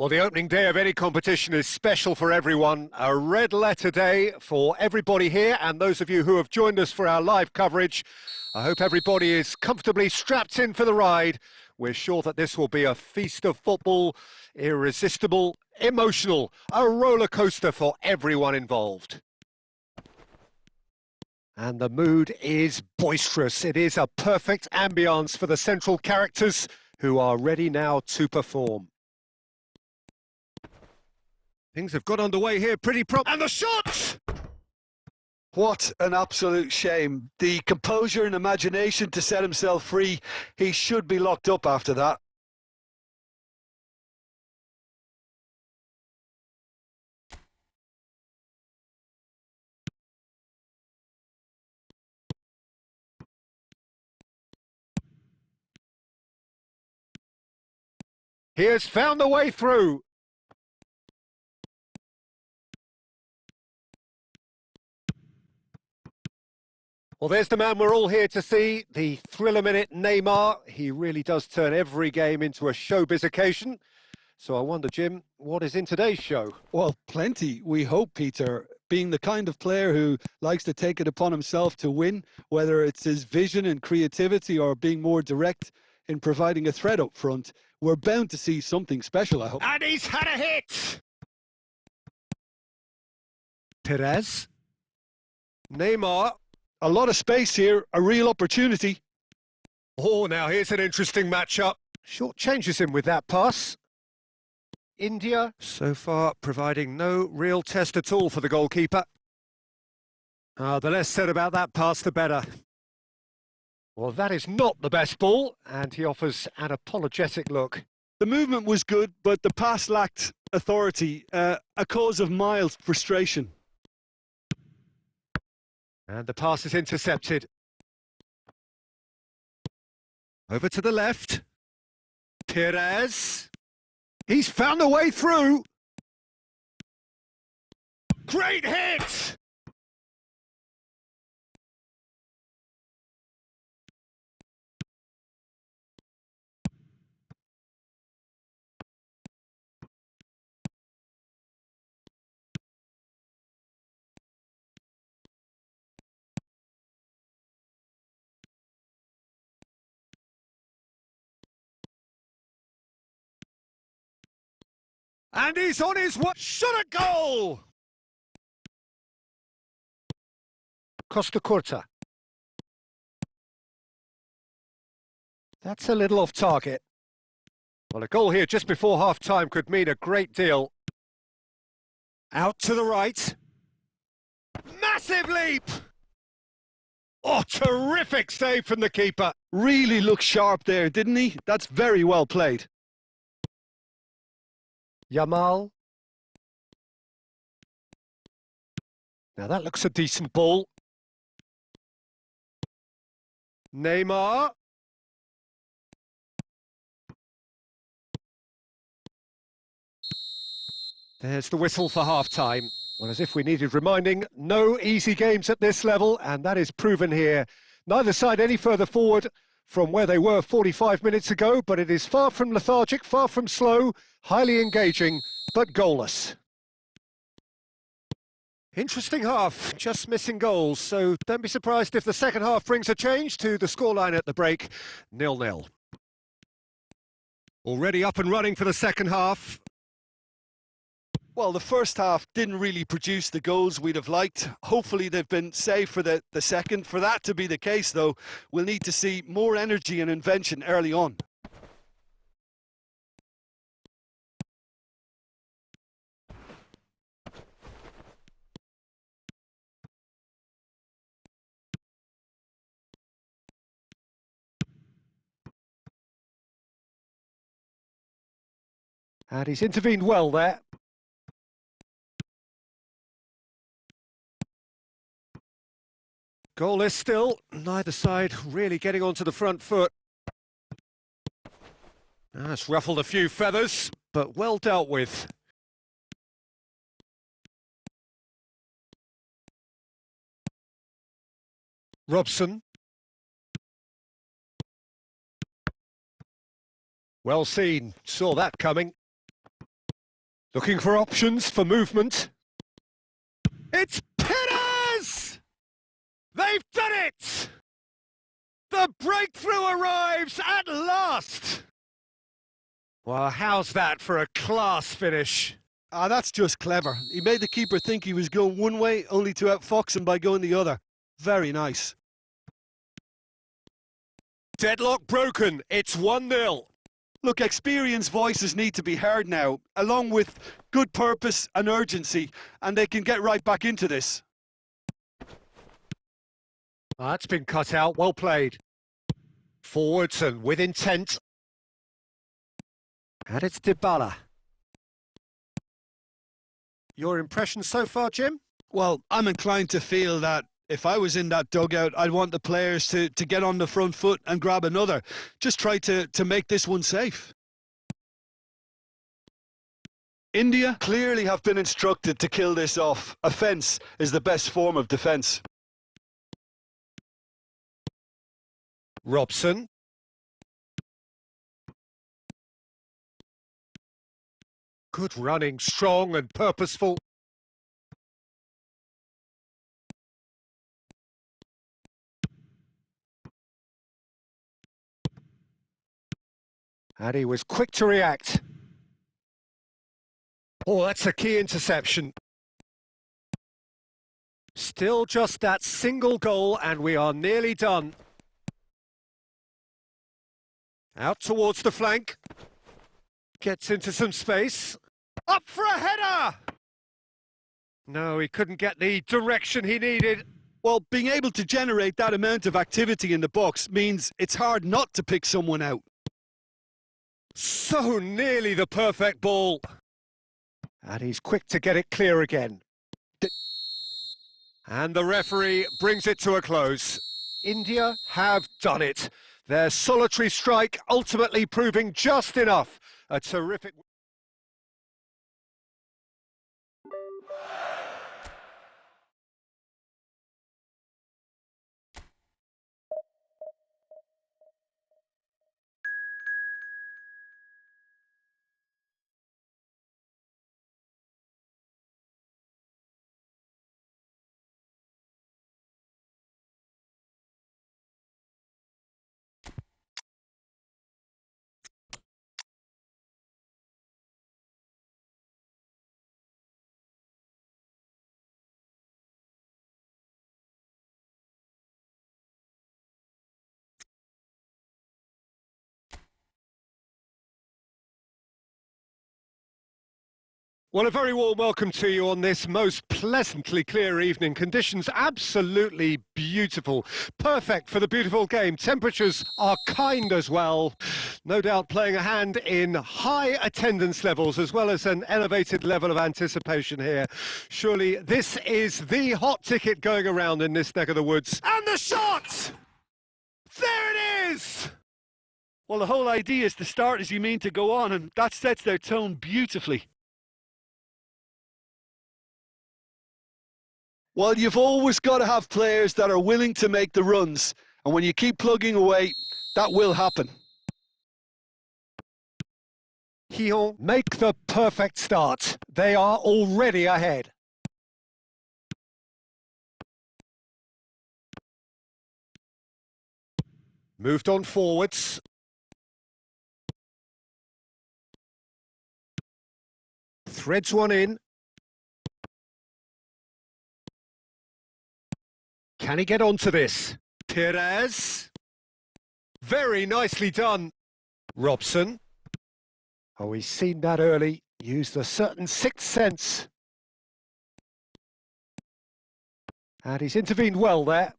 Well, the opening day of any competition is special for everyone. A red letter day for everybody here and those of you who have joined us for our live coverage. I hope everybody is comfortably strapped in for the ride. We're sure that this will be a feast of football, irresistible, emotional, a roller coaster for everyone involved. And the mood is boisterous. It is a perfect ambience for the central characters who are ready now to perform. Things have got underway here pretty prompt. And the shot! What an absolute shame. The composure and imagination to set himself free. He should be locked up after that. He has found the way through. Well, there's the man we're all here to see, the thriller-minute Neymar. He really does turn every game into a showbiz occasion. So I wonder, Jim, what is in today's show? Well, plenty, we hope, Peter. Being the kind of player who likes to take it upon himself to win, whether it's his vision and creativity or being more direct in providing a threat up front, we're bound to see something special, I hope. And he's had a hit! Perez. Neymar. A lot of space here, a real opportunity. Oh, now here's an interesting matchup. Short changes him with that pass. India, so far, providing no real test at all for the goalkeeper. The less said about that pass, the better. Well, that is not the best ball, and he offers an apologetic look. The movement was good, but the pass lacked authority, a cause of mild frustration. And the pass is intercepted. Over to the left. Perez. He's found a way through. Great hit! And he's on his way. Shot a goal! Costa Curta. That's a little off target. Well, a goal here just before half-time could mean a great deal. Out to the right. Massive leap! Oh, terrific save from the keeper. Really looked sharp there, didn't he? That's very well played. Yamal. Now that looks a decent ball. Neymar. There's the whistle for half-time. Well, as if we needed reminding, no easy games at this level, and that is proven here. Neither side any further forward from where they were 45 minutes ago, but it is far from lethargic, far from slow, highly engaging, but goalless. Interesting half, just missing goals, so don't be surprised if the second half brings a change to the scoreline at the break, 0-0. Already up and running for the second half. Well, the first half didn't really produce the goals we'd have liked. Hopefully they've been saved for the second. For that to be the case, though, we'll need to see more energy and invention early on. And he's intervened well there. Goalless still, neither side really getting onto the front foot. That's ruffled a few feathers, but well dealt with. Robson. Well seen, saw that coming. Looking for options for movement. It's Perez! They've done it! The breakthrough arrives at last! Well, how's that for a class finish? Ah, that's just clever. He made the keeper think he was going one way, only to outfox him by going the other. Very nice. Deadlock broken. It's 1-0. Look, experienced voices need to be heard now, along with good purpose and urgency, and they can get right back into this. That's been cut out. Well played. Forwards and with intent. And it's Dybala. Your impression so far, Jim? Well, I'm inclined to feel that if I was in that dugout, I'd want the players to get on the front foot and grab another. Just try to make this one safe. India clearly have been instructed to kill this off. Offence is the best form of defence. Robson. Good running, strong and purposeful. And he was quick to react. Oh, that's a key interception. Still just that single goal and we are nearly done. Out towards the flank. Gets into some space. Up for a header! No, he couldn't get the direction he needed. Well, being able to generate that amount of activity in the box means it's hard not to pick someone out. So nearly the perfect ball. And he's quick to get it clear again. And the referee brings it to a close. India have done it. Their solitary strike ultimately proving just enough. A terrific... Well, a very warm welcome to you on this most pleasantly clear evening. Conditions absolutely beautiful. Perfect for the beautiful game. Temperatures are kind as well. No doubt playing a hand in high attendance levels as well as an elevated level of anticipation here. Surely this is the hot ticket going around in this neck of the woods. And the shot! There it is! Well, the whole idea is to start as you mean to go on, and that sets their tone beautifully. Well, you've always got to have players that are willing to make the runs. And when you keep plugging away, that will happen. He'll make the perfect start. They are already ahead. Moved on forwards. Threads one in. Can he get onto this? Perez. Very nicely done. Robson. Oh, he's seen that early. Used a certain sixth sense. And he's intervened well there.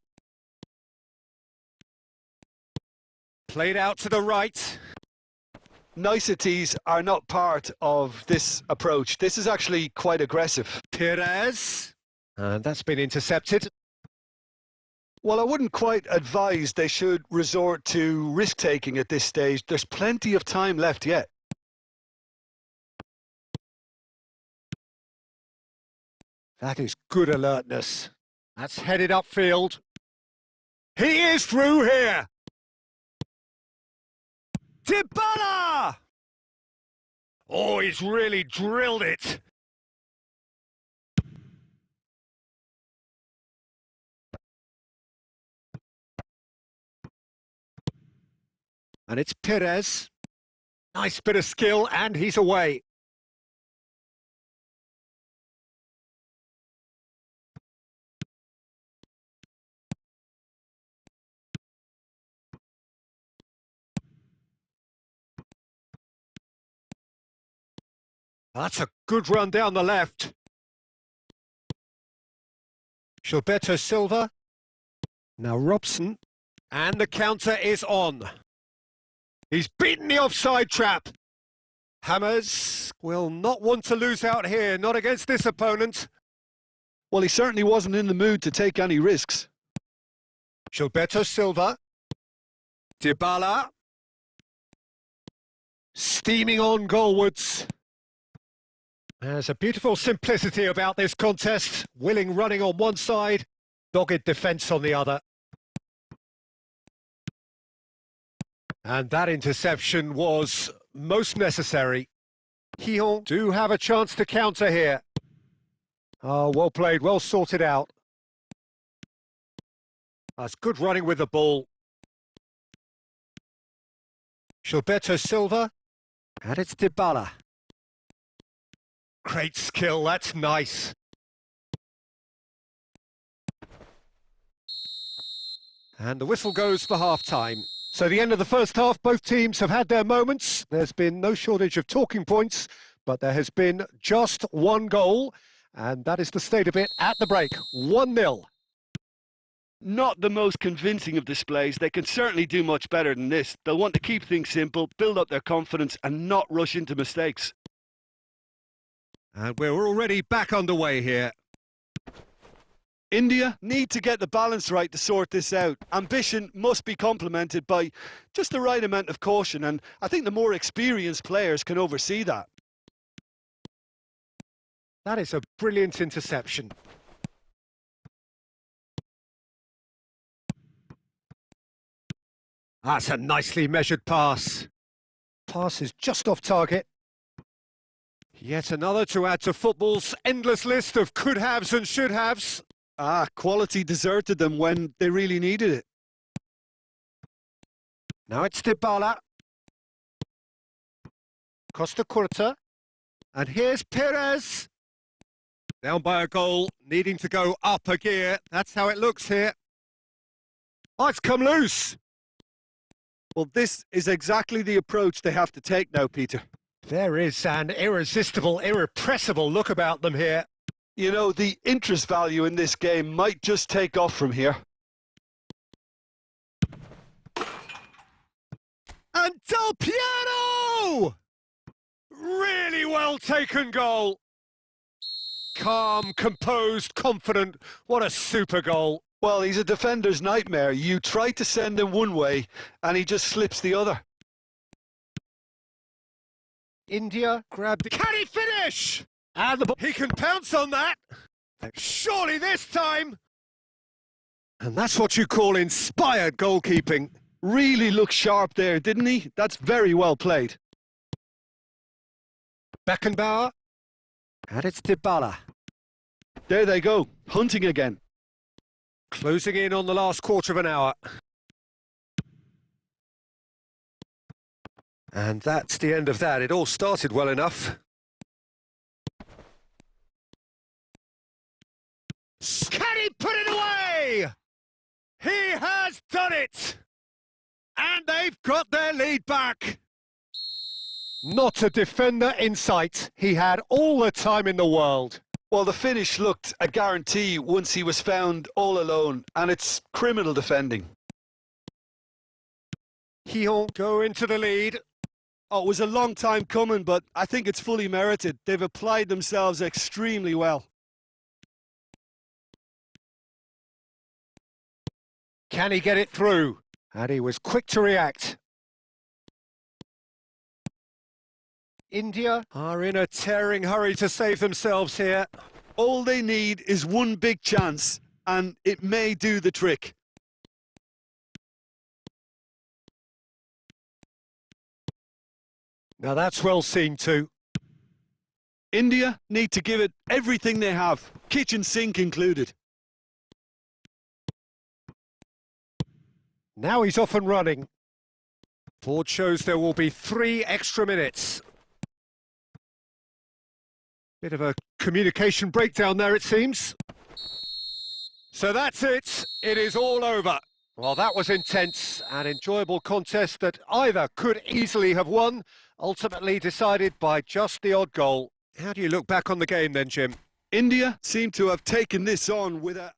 Played out to the right. Niceties are not part of this approach. This is actually quite aggressive. Perez. And that's been intercepted. Well, I wouldn't quite advise they should resort to risk-taking at this stage. There's plenty of time left yet. That is good alertness. That's headed upfield. He is through here. Dybala! Oh, he's really drilled it. And it's Perez. Nice bit of skill, and he's away. That's a good run down the left. Gilberto Silva. Now Robson. And the counter is on. He's beaten the offside trap. Hammers will not want to lose out here, not against this opponent. Well, he certainly wasn't in the mood to take any risks. Gilberto Silva. Dybala. Steaming on goalwards. There's a beautiful simplicity about this contest. Willing running on one side, dogged defence on the other. And that interception was most necessary. Hihon do have a chance to counter here. Oh, well played, well sorted out. That's good running with the ball. Gilberto Silva. And it's Dybala. Great skill, that's nice. And the whistle goes for half-time. So the end of the first half, both teams have had their moments. There's been no shortage of talking points, but there has been just one goal, and that is the state of it at the break, 1-0. Not the most convincing of displays. They can certainly do much better than this. They'll want to keep things simple, build up their confidence, and not rush into mistakes. And we're already back underway here. India need to get the balance right to sort this out. Ambition must be complemented by just the right amount of caution, and I think the more experienced players can oversee that. That is a brilliant interception. That's a nicely measured pass. Pass is just off target. Yet another to add to football's endless list of could-haves and should-haves. Quality deserted them when they really needed it. Now it's Dybala. Costa Curta. And here's Perez. Down by a goal, needing to go up a gear. That's how it looks here. Oh, it's come loose. Well, this is exactly the approach they have to take now, Peter. There is an irresistible, irrepressible look about them here. You know, the interest value in this game might just take off from here. And Del Piero! Really well taken goal. Calm, composed, confident. What a super goal. Well, he's a defender's nightmare. You try to send him one way, and he just slips the other. India grabbed it. Can he finish? And the ball. He can pounce on that. Surely this time. And that's what you call inspired goalkeeping. Really looked sharp there, didn't he? That's very well played. Beckenbauer. And it's Dybala. There they go, hunting again. Closing in on the last quarter of an hour. And that's the end of that. It all started well enough. Can he put it away? He has done it! And they've got their lead back. Not a defender in sight. He had all the time in the world. Well, the finish looked a guarantee once he was found all alone, and it's criminal defending. He'll go into the lead. Oh, it was a long time coming, but I think it's fully merited. They've applied themselves extremely well. Can he get it through? And he was quick to react. India are in a tearing hurry to save themselves here. All they need is one big chance, and it may do the trick. Now that's well seen too. India need to give it everything they have, kitchen sink included. Now he's off and running. Board shows there will be 3 extra minutes. Bit of a communication breakdown there, it seems. So that's it. It is all over. Well, that was intense and enjoyable contest that either could easily have won, ultimately decided by just the odd goal. How do you look back on the game then, Jim? India seem to have taken this on with a...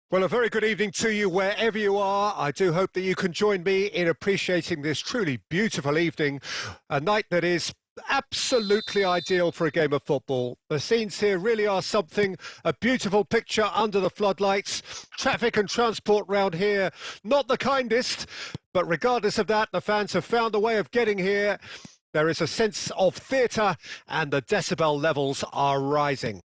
Well, a very good evening to you wherever you are. I do hope that you can join me in appreciating this truly beautiful evening, a night that is absolutely ideal for a game of football. The scenes here really are something, a beautiful picture under the floodlights. Traffic and transport round here, not the kindest, but regardless of that, the fans have found a way of getting here. There is a sense of theatre and the decibel levels are rising.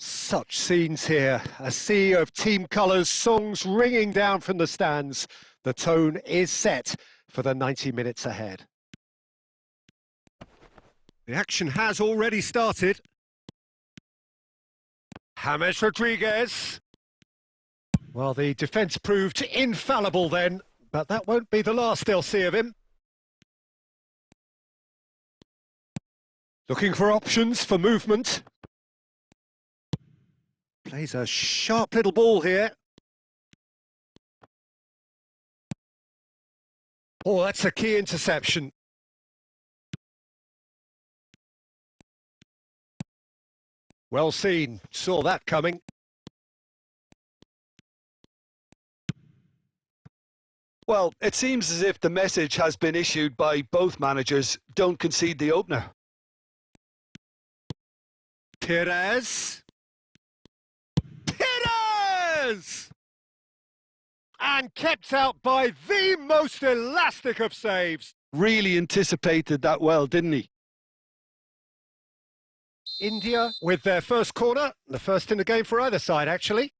Such scenes here, a sea of team colours, songs ringing down from the stands. The tone is set for the 90 minutes ahead. The action has already started. James Rodriguez. Well, the defence proved infallible then, but that won't be the last they'll see of him. Looking for options for movement. Plays a sharp little ball here. Oh, that's a key interception. Well seen, saw that coming. Well, it seems as if the message has been issued by both managers, don't concede the opener. Perez. And kept out by the most elastic of saves. Really anticipated that well, didn't he? India with their first corner, the first in the game for either side, actually.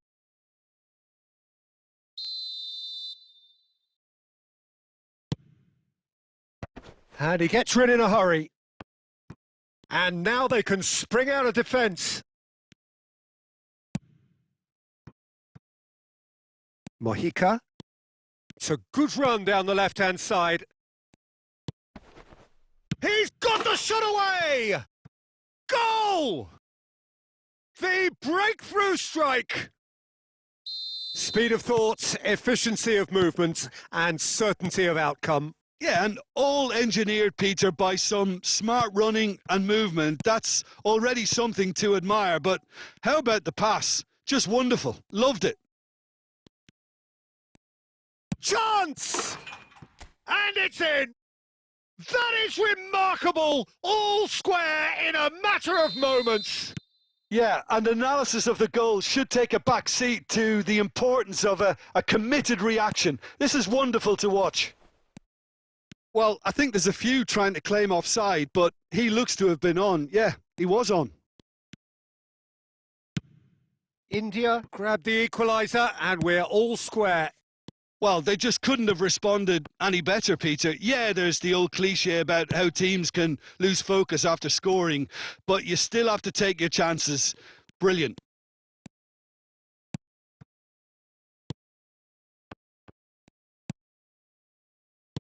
And he gets rid in a hurry. And now they can spring out of defence. Mojica. It's a good run down the left-hand side. He's got the shot away! Goal! The breakthrough strike! Speed of thought, efficiency of movement, and certainty of outcome. Yeah, and all engineered, Peter, by some smart running and movement. That's already something to admire, but how about the pass? Just wonderful. Loved it. Chance! And it's in! That is remarkable! All square in a matter of moments! Yeah, and analysis of the goal should take a back seat to the importance of a committed reaction. This is wonderful to watch. Well, I think there's a few trying to claim offside, but he looks to have been on. Yeah, he was on. India grabbed the equaliser and we're all square. Well, they just couldn't have responded any better, Peter. Yeah, there's the old cliche about how teams can lose focus after scoring, but you still have to take your chances. Brilliant.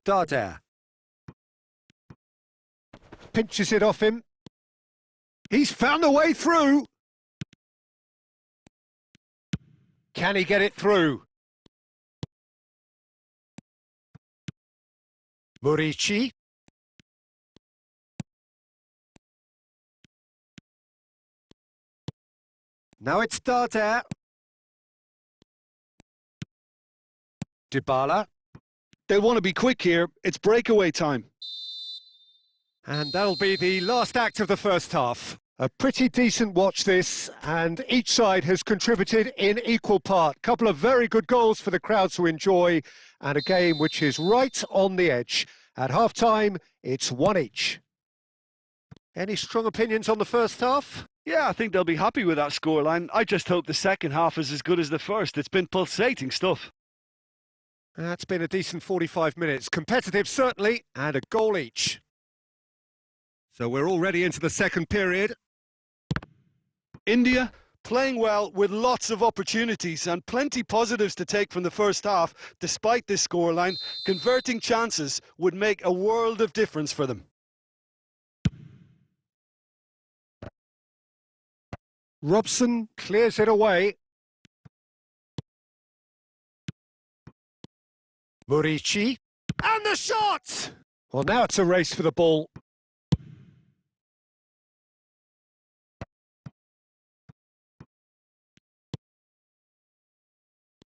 Dardare. Pinches it off him. He's found a way through. Can he get it through? Murici. Now it's Dardare. Dybala. They'll want to be quick here. It's breakaway time. And that'll be the last act of the first half. A pretty decent watch this, and each side has contributed in equal part. Couple of very good goals for the crowd to enjoy, and a game which is right on the edge. At half-time, it's 1 each. Any strong opinions on the first half? Yeah, I think they'll be happy with that scoreline. I just hope the second half is as good as the first. It's been pulsating stuff. That's been a decent 45 minutes. Competitive, certainly, and a goal each. So we're already into the second period. India playing well with lots of opportunities and plenty positives to take from the first half. Despite this scoreline, converting chances would make a world of difference for them. Robson clears it away. Murici. And the shot! Well, now it's a race for the ball.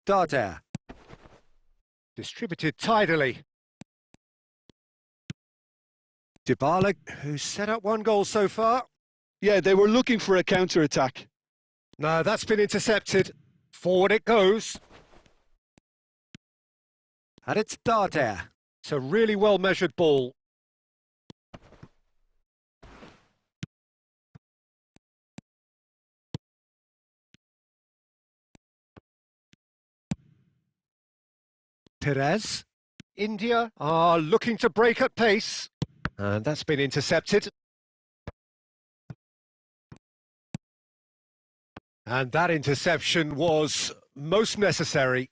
Dardare. Distributed tidily. Dybala, who's set up 1 goal so far. Yeah, they were looking for a counter-attack. No, that's been intercepted. Forward it goes. And it's Dardare. It's a really well-measured ball. Perez. India are looking to break at pace. And that's been intercepted. And that interception was most necessary.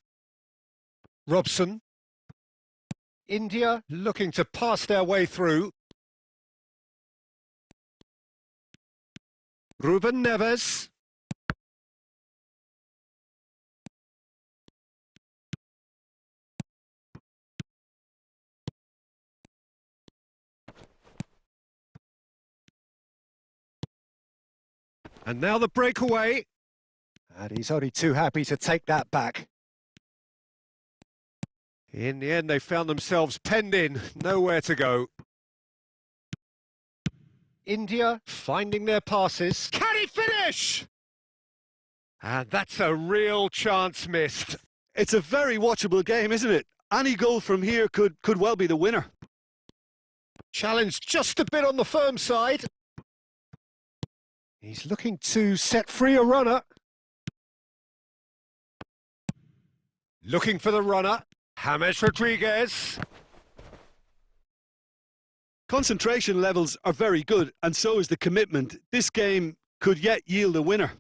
Robson. India looking to pass their way through. Ruben Neves. And now the breakaway. And he's only too happy to take that back. In the end, they found themselves penned in, nowhere to go. India finding their passes. Can he finish? And that's a real chance missed. It's a very watchable game, isn't it? Any goal from here could well be the winner. Challenge just a bit on the firm side. He's looking to set free a runner. Looking for the runner. James Rodriguez. Concentration levels are very good, and so is the commitment. This game could yet yield a winner.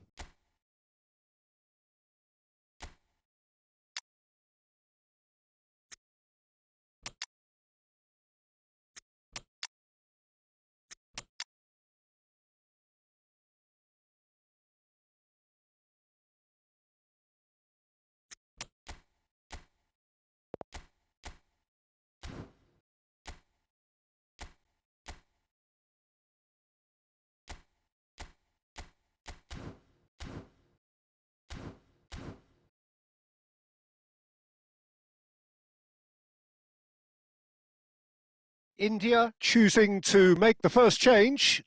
India choosing to make the first change.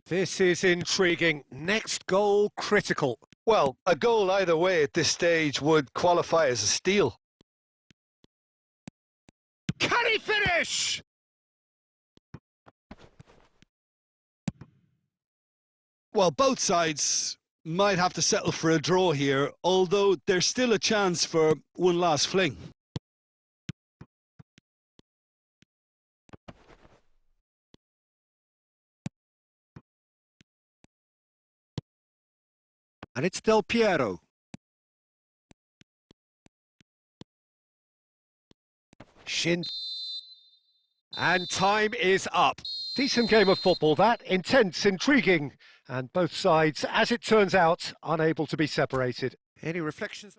This is intriguing. Next goal critical. Well, a goal either way at this stage would qualify as a steal. Can he finish? Well, both sides might have to settle for a draw here, although there's still a chance for one last fling. And it's Del Piero. Shin. And time is up. Decent game of football that, intense, intriguing, and both sides, as it turns out, unable to be separated. Any reflections?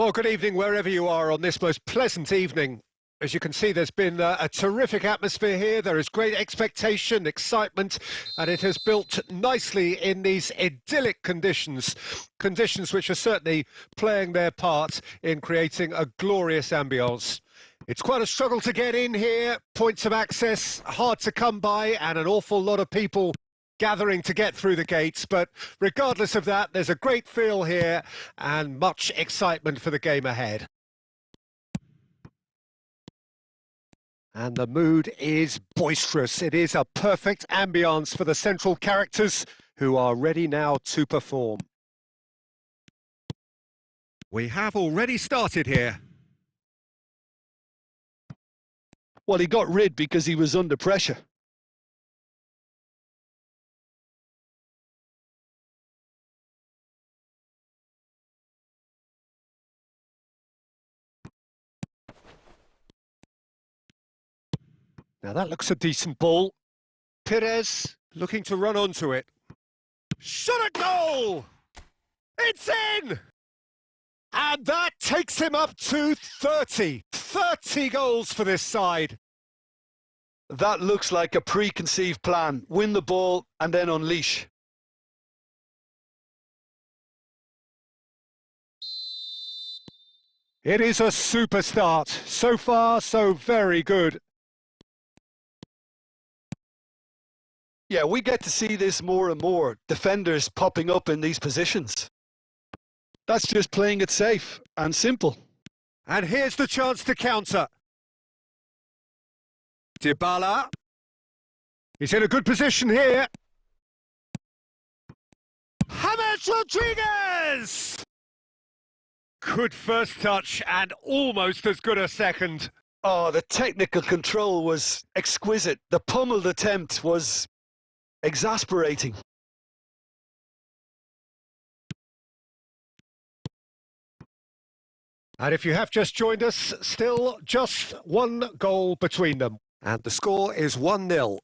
Well, good evening wherever you are on this most pleasant evening. As you can see, there's been a terrific atmosphere here. There is great expectation, excitement, and it has built nicely in these idyllic conditions. Conditions which are certainly playing their part in creating a glorious ambience. It's quite a struggle to get in here. Points of access hard to come by, and an awful lot of people gathering to get through the gates, but regardless of that, there's a great feel here and much excitement for the game ahead. And the mood is boisterous. It is a perfect ambience for the central characters who are ready now to perform. We have already started here. Well, he got rid because he was under pressure. Now that looks a decent ball. Perez looking to run onto it. Shot at goal! It's in! And that takes him up to 30. 30 goals for this side. That looks like a preconceived plan. Win the ball and then unleash. It is a super start. So far, so very good. Yeah, we get to see this more and more. Defenders popping up in these positions. That's just playing it safe and simple. And here's the chance to counter. Dybala. He's in a good position here. James Rodriguez! Good first touch and almost as good a second. Oh, the technical control was exquisite. The pummeled attempt was exasperating. And if you have just joined us, still just one goal between them. And the score is 1-0.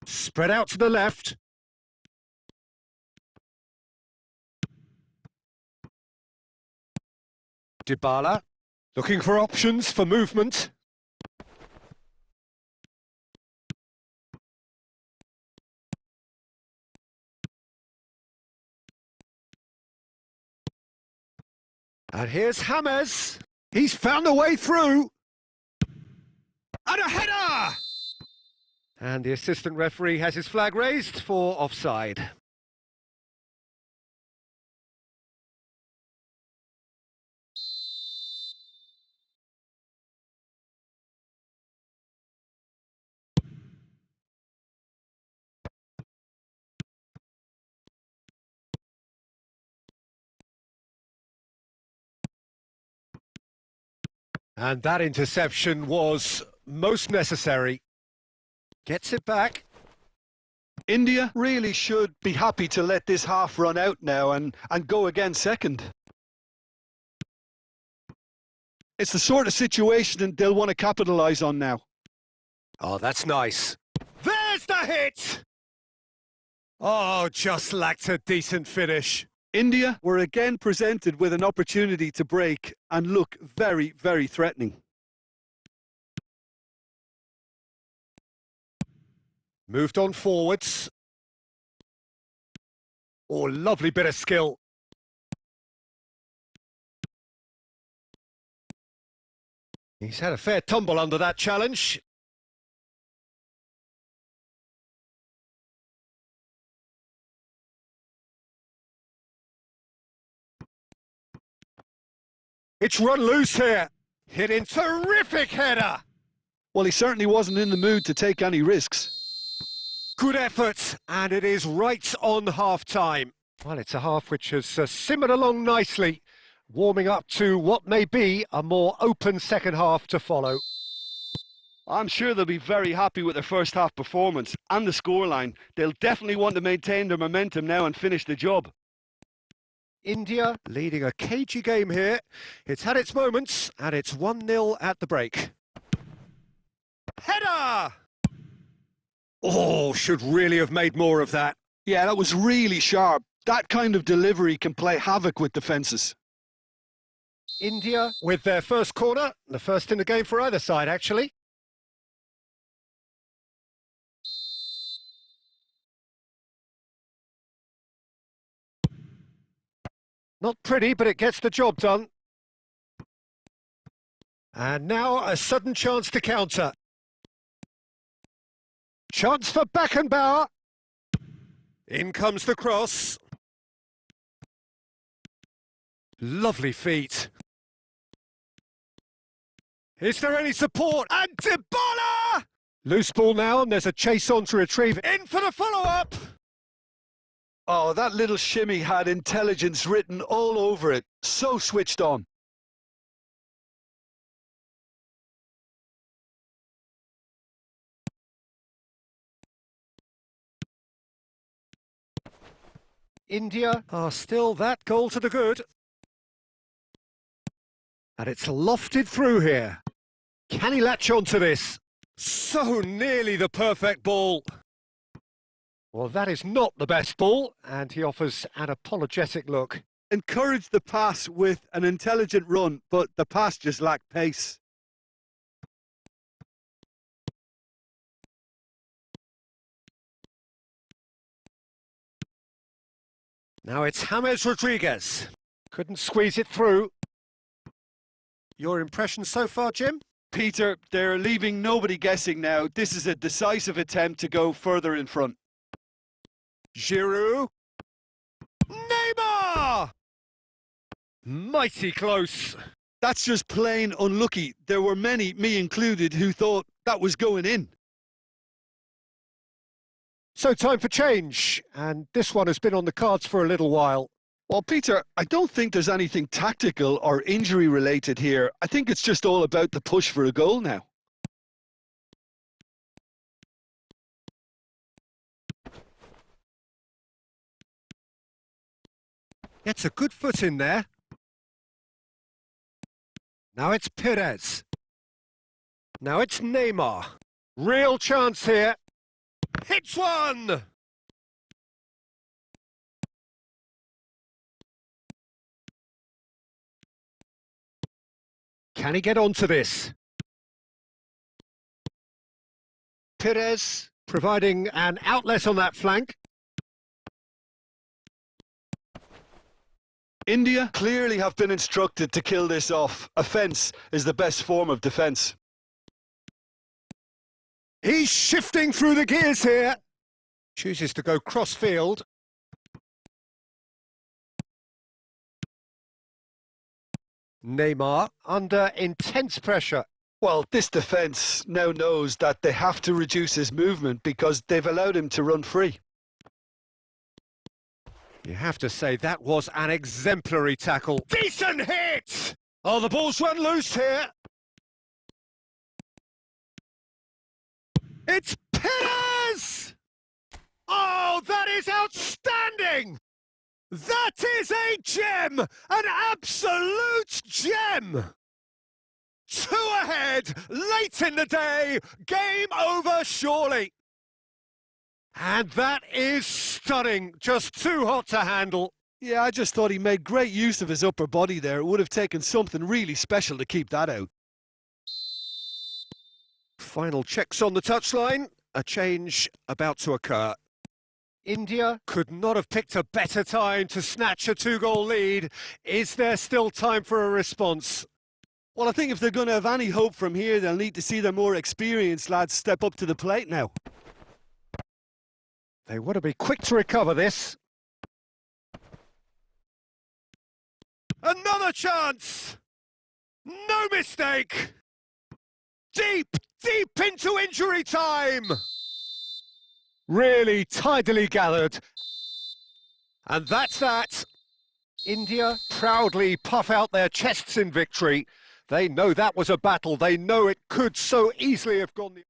Spread out to the left. Dybala, looking for options for movement. And here's James. He's found a way through. And a header! And the assistant referee has his flag raised for offside. And that interception was most necessary. Gets it back. India really should be happy to let this half run out now and go again second. It's the sort of situation they'll want to capitalise on now. Oh, that's nice. There's the hit! Oh, just lacked a decent finish. India were again presented with an opportunity to break and look very, very threatening. Moved on forwards. Oh, lovely bit of skill. He's had a fair tumble under that challenge. It's run loose here. Hit in terrific header. Well, he certainly wasn't in the mood to take any risks. Good effort, and it is right on half-time. Well, it's a half which has simmered along nicely, warming up to what may be a more open second half to follow. I'm sure they'll be very happy with their first half performance and the scoreline. They'll definitely want to maintain their momentum now and finish the job. India leading a cagey game here. It's had its moments, and it's 1-0 at the break. Header! Oh, should really have made more of that. Yeah, that was really sharp. That kind of delivery can play havoc with defences. India with their first corner, the first in the game for either side, actually. Not pretty, but it gets the job done. And now a sudden chance to counter. Chance for Beckenbauer. In comes the cross. Lovely feet. Is there any support? And Dybala! Loose ball now, and there's a chase on to retrieve. In for the follow-up! Oh, that little shimmy had intelligence written all over it. So switched on. India are still that goal to the good. And it's lofted through here. Can he latch on to this? So nearly the perfect ball. Well, that is not the best ball, and he offers an apologetic look. Encouraged the pass with an intelligent run, but the pass just lacked pace. Now it's James Rodriguez. Couldn't squeeze it through. Your impression so far, Jim? Peter, they're leaving nobody guessing now. This is a decisive attempt to go further in front. Giroud. Neymar! Mighty close. That's just plain unlucky. There were many, me included, who thought that was going in. So time for change, and this one has been on the cards for a little while. Well, Peter, I don't think there's anything tactical or injury related here. I think it's just all about the push for a goal now. Gets a good foot in there. Now it's Perez. Now it's Neymar. Real chance here. Hits one! Can he get onto this? Perez providing an outlet on that flank. India clearly have been instructed to kill this off. Offence is the best form of defence. He's shifting through the gears here. Chooses to go cross-field. Neymar under intense pressure. Well, this defence now knows that they have to reduce his movement because they've allowed him to run free. You have to say that was an exemplary tackle. Decent hit! Oh, the ball's run loose here. It's Perez! Oh, that is outstanding! That is a gem! An absolute gem! 2 ahead, late in the day, game over surely. And that is stunning, just too hot to handle. Yeah, I just thought he made great use of his upper body there. It would have taken something really special to keep that out. Final checks on the touchline, a change about to occur. India could not have picked a better time to snatch a 2-goal lead. Is there still time for a response? Well, I think if they're going to have any hope from here, they'll need to see their more experienced lads step up to the plate now. They want to be quick to recover this. Another chance! No mistake! Deep, deep into injury time! Really tidily gathered. And that's that. India proudly puff out their chests in victory. They know that was a battle. They know it could so easily have gone the...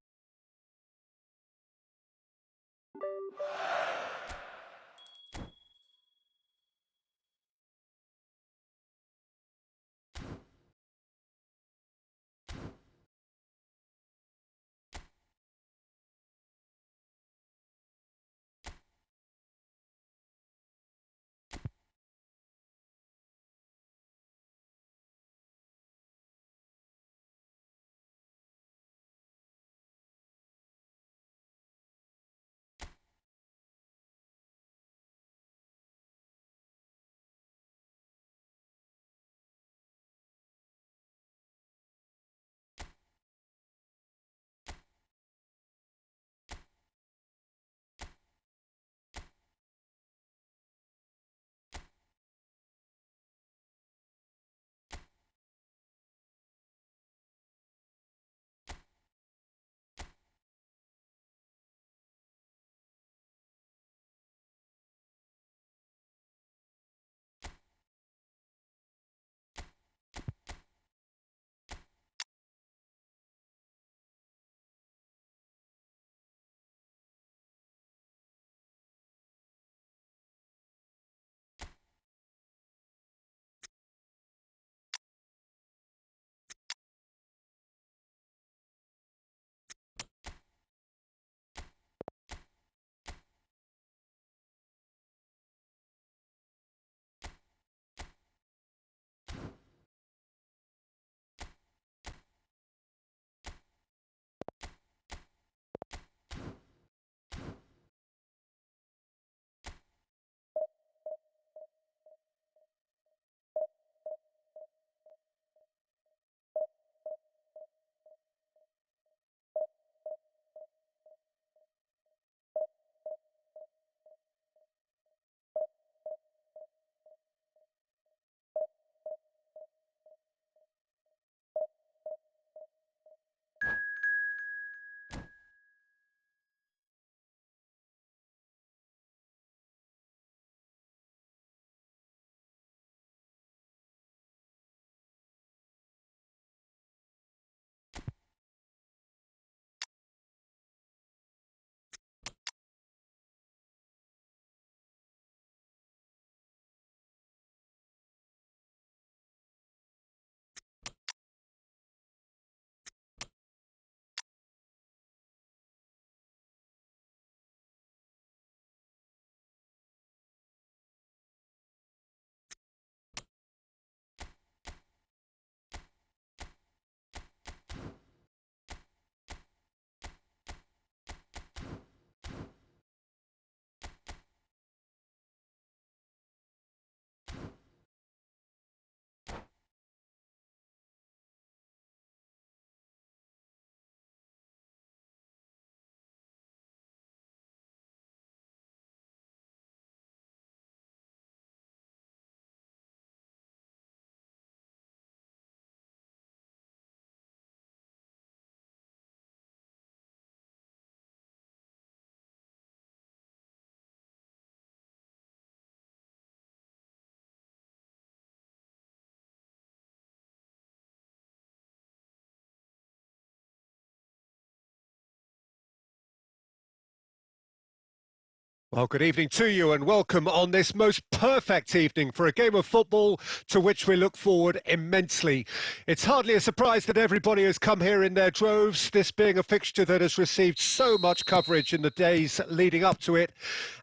Well, good evening to you and welcome on this most perfect evening for a game of football to which we look forward immensely. It's hardly a surprise that everybody has come here in their droves, this being a fixture that has received so much coverage in the days leading up to it.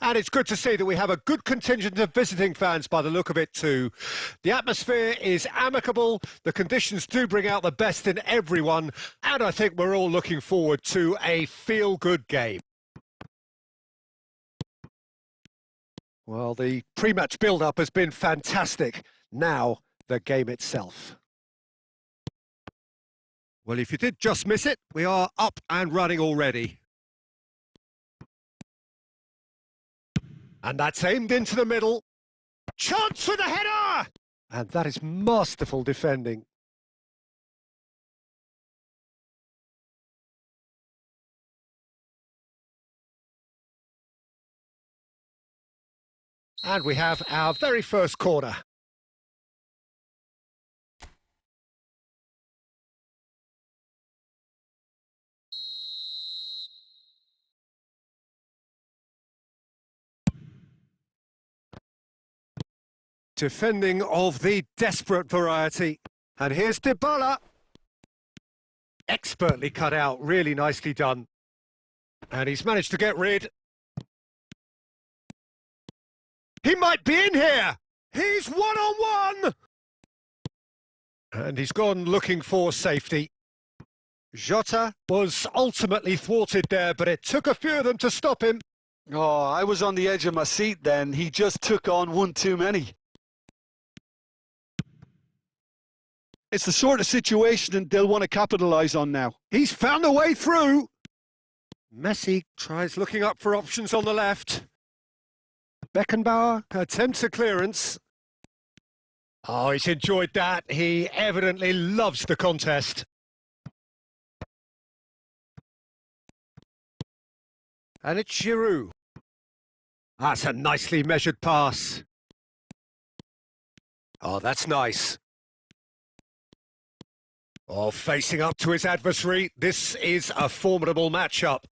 And it's good to see that we have a good contingent of visiting fans by the look of it too. The atmosphere is amicable, the conditions do bring out the best in everyone, and I think we're all looking forward to a feel-good game. Well, the pre-match build-up has been fantastic. Now, the game itself. Well, if you did just miss it, we are up and running already. And that's aimed into the middle. Chance for the header! And that is masterful defending. And we have our very first corner. Defending of the desperate variety. And here's Dybala. Expertly cut out, really nicely done. And he's managed to get rid. He might be in here! He's one-on-one! And he's gone looking for safety. Jota was ultimately thwarted there, but it took a few of them to stop him. Oh, I was on the edge of my seat then. He just took on one too many. It's the sort of situation that they'll want to capitalise on now. He's found a way through. Messi tries looking up for options on the left. Beckenbauer attempts a clearance. Oh, he's enjoyed that. He evidently loves the contest. And it's Giroud. That's a nicely measured pass. Oh, that's nice. Oh, facing up to his adversary. This is a formidable matchup.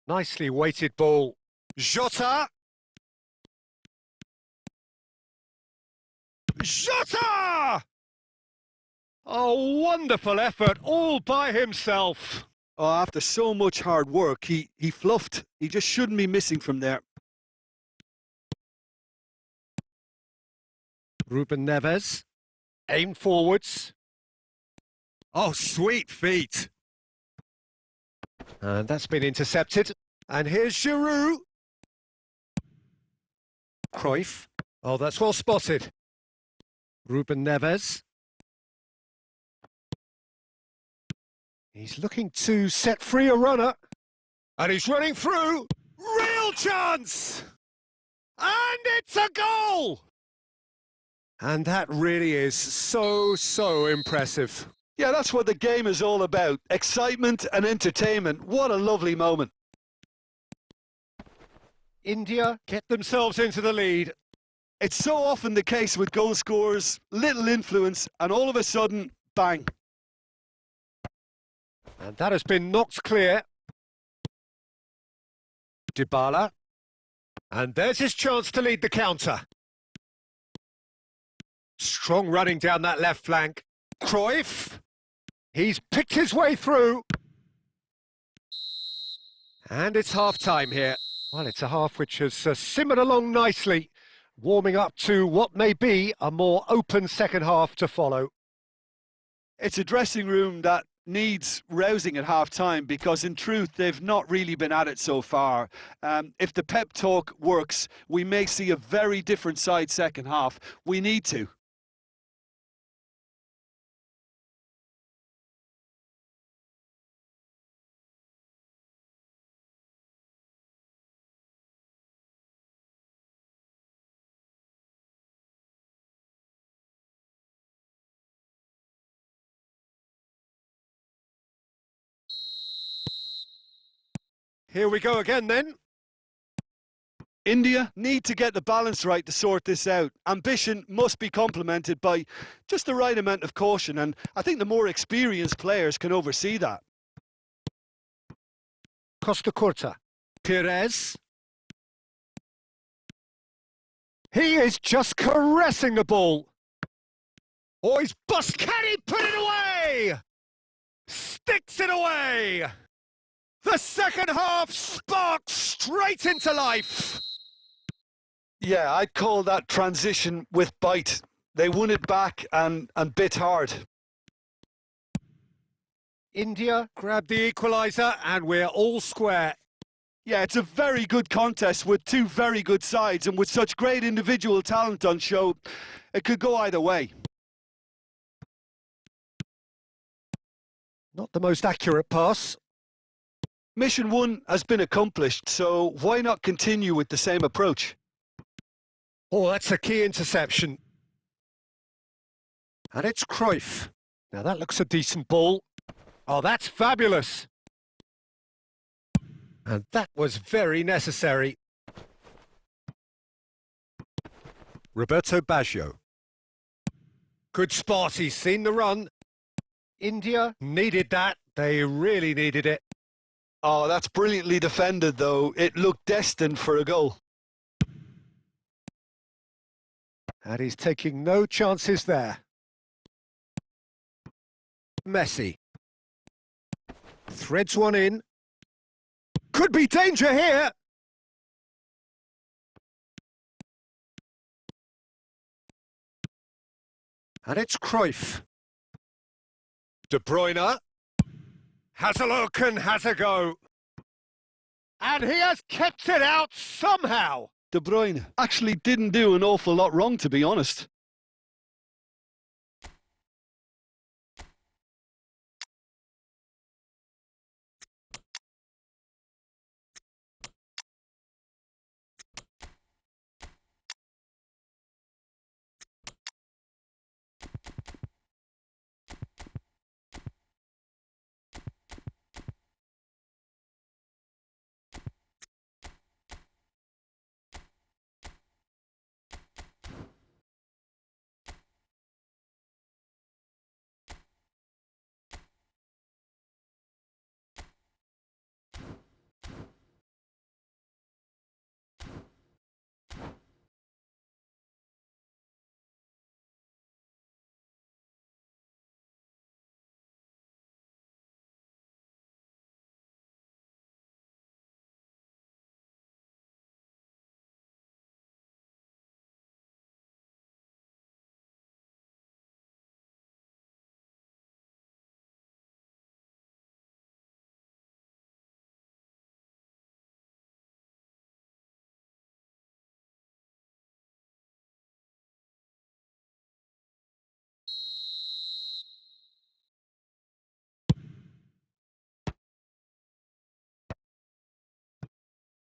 Nicely weighted ball. Jota! Jota! A wonderful effort all by himself. Oh, after so much hard work, he fluffed. He just shouldn't be missing from there. Ruben Neves. Aimed forwards. Oh, sweet feet. And that's been intercepted. And here's Giroud. Cruyff. Oh, that's well spotted. Ruben Neves. He's looking to set free a runner. And he's running through. Real chance! And it's a goal! And that really is so impressive. Yeah, that's what the game is all about. Excitement and entertainment. What a lovely moment. India get themselves into the lead. It's so often the case with goal scorers, little influence, and all of a sudden, bang. And that has been knocked clear. Dybala. And there's his chance to lead the counter. Strong running down that left flank. Cruyff. He's picked his way through. And it's half-time here. Well, it's a half which has simmered along nicely, warming up to what may be a more open second half to follow. It's a dressing room that needs rousing at half-time because, in truth, they've not really been at it so far. If the pep talk works, we may see a very different side second half. We need to. Here we go again then. India need to get the balance right to sort this out. Ambition must be complemented by just the right amount of caution, and I think the more experienced players can oversee that. Costa Curta. Perez. He is just caressing the ball. Oh, he's bust. Can he put it away? Sticks it away. The second half sparks straight into life. Yeah, I'd call that transition with bite. They won it back and bit hard. India grabbed the equaliser and we're all square. Yeah, it's a very good contest with two very good sides, and with such great individual talent on show, it could go either way. Not the most accurate pass. Mission 1 has been accomplished, so why not continue with the same approach? Oh, that's a key interception. And it's Cruyff. Now that looks a decent ball. Oh, that's fabulous. And that was very necessary. Roberto Baggio. Good spot, he's seen the run. India needed that, they really needed it. Oh, that's brilliantly defended, though. It looked destined for a goal. And he's taking no chances there. Messi. Threads one in. Could be danger here. And it's Cruyff. De Bruyne. Has a look and has a go. And he has kept it out somehow. De Bruyne actually didn't do an awful lot wrong, to be honest.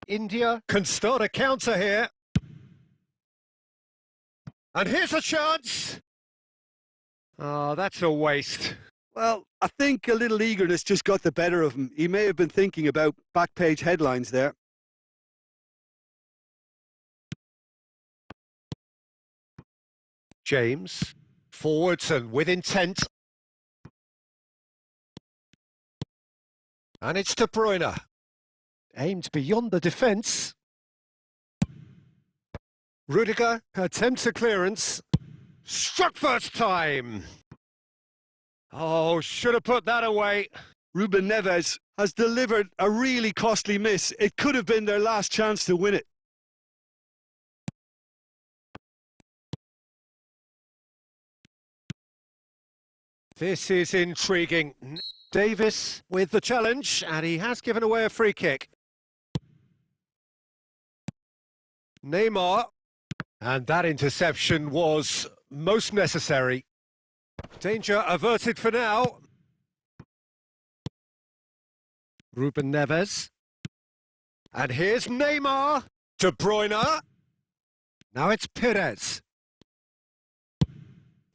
India can start a counter here. And here's a chance. Oh, that's a waste. Well, I think a little eagerness just got the better of him. He may have been thinking about back page headlines there. James, forwards and with intent. And it's De Bruyne. Aimed beyond the defence. Rudiger attempts a clearance. Struck first time. Oh, should have put that away. Ruben Neves has delivered a really costly miss. It could have been their last chance to win it. This is intriguing. Davis with the challenge, and he has given away a free kick. Neymar, and that interception was most necessary. Danger averted for now. Ruben Neves. And here's Neymar. De Bruyne. Now it's Perez.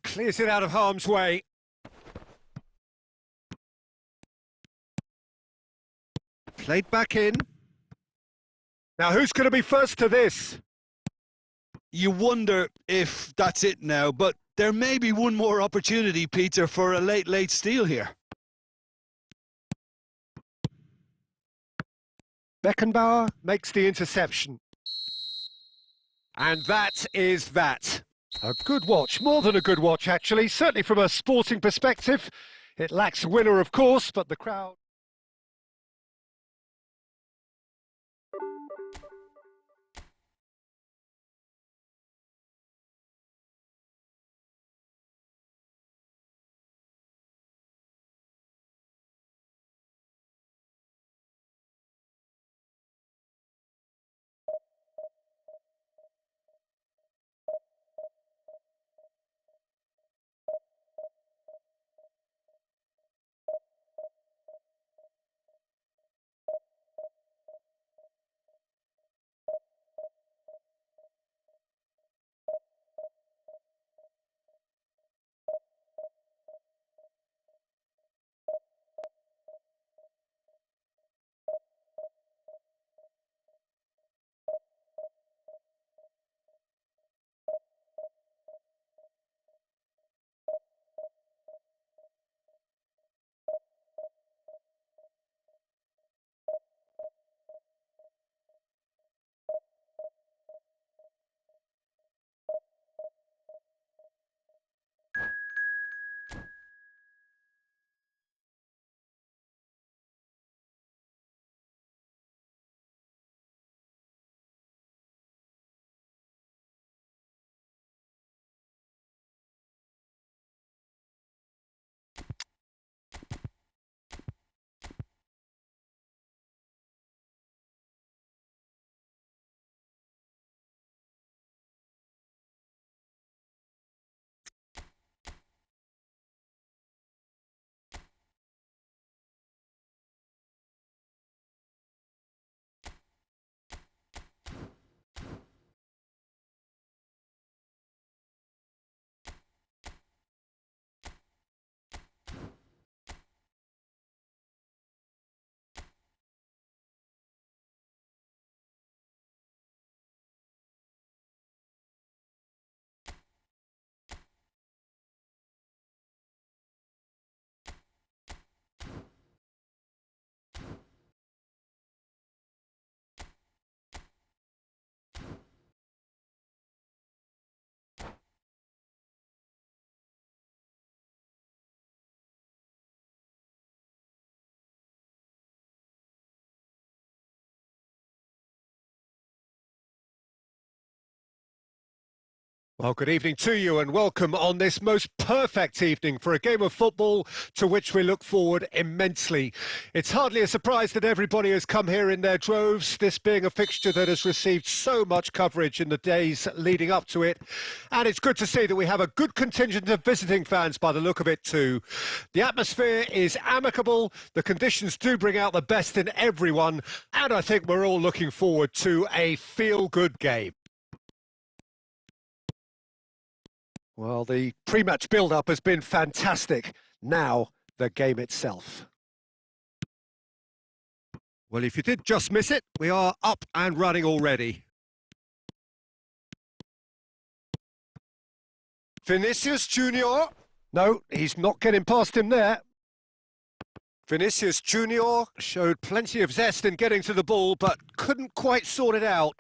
Clears it out of harm's way. Played back in. Now who's going to be first to this? You wonder if that's it now, but there may be one more opportunity, Peter, for a late steal here. Beckenbauer makes the interception. And that is that. A good watch, more than a good watch actually, certainly from a sporting perspective. It lacks a winner, of course, but the crowd... Well, good evening to you and welcome on this most perfect evening for a game of football to which we look forward immensely. It's hardly a surprise that everybody has come here in their droves, this being a fixture that has received so much coverage in the days leading up to it. And it's good to see that we have a good contingent of visiting fans by the look of it too. The atmosphere is amicable, the conditions do bring out the best in everyone, and I think we're all looking forward to a feel-good game. Well, the pre-match build-up has been fantastic. Now, the game itself. Well, if you did just miss it, we are up and running already. Vinicius Junior. No, he's not getting past him there. Vinicius Junior showed plenty of zest in getting to the ball, but couldn't quite sort it out.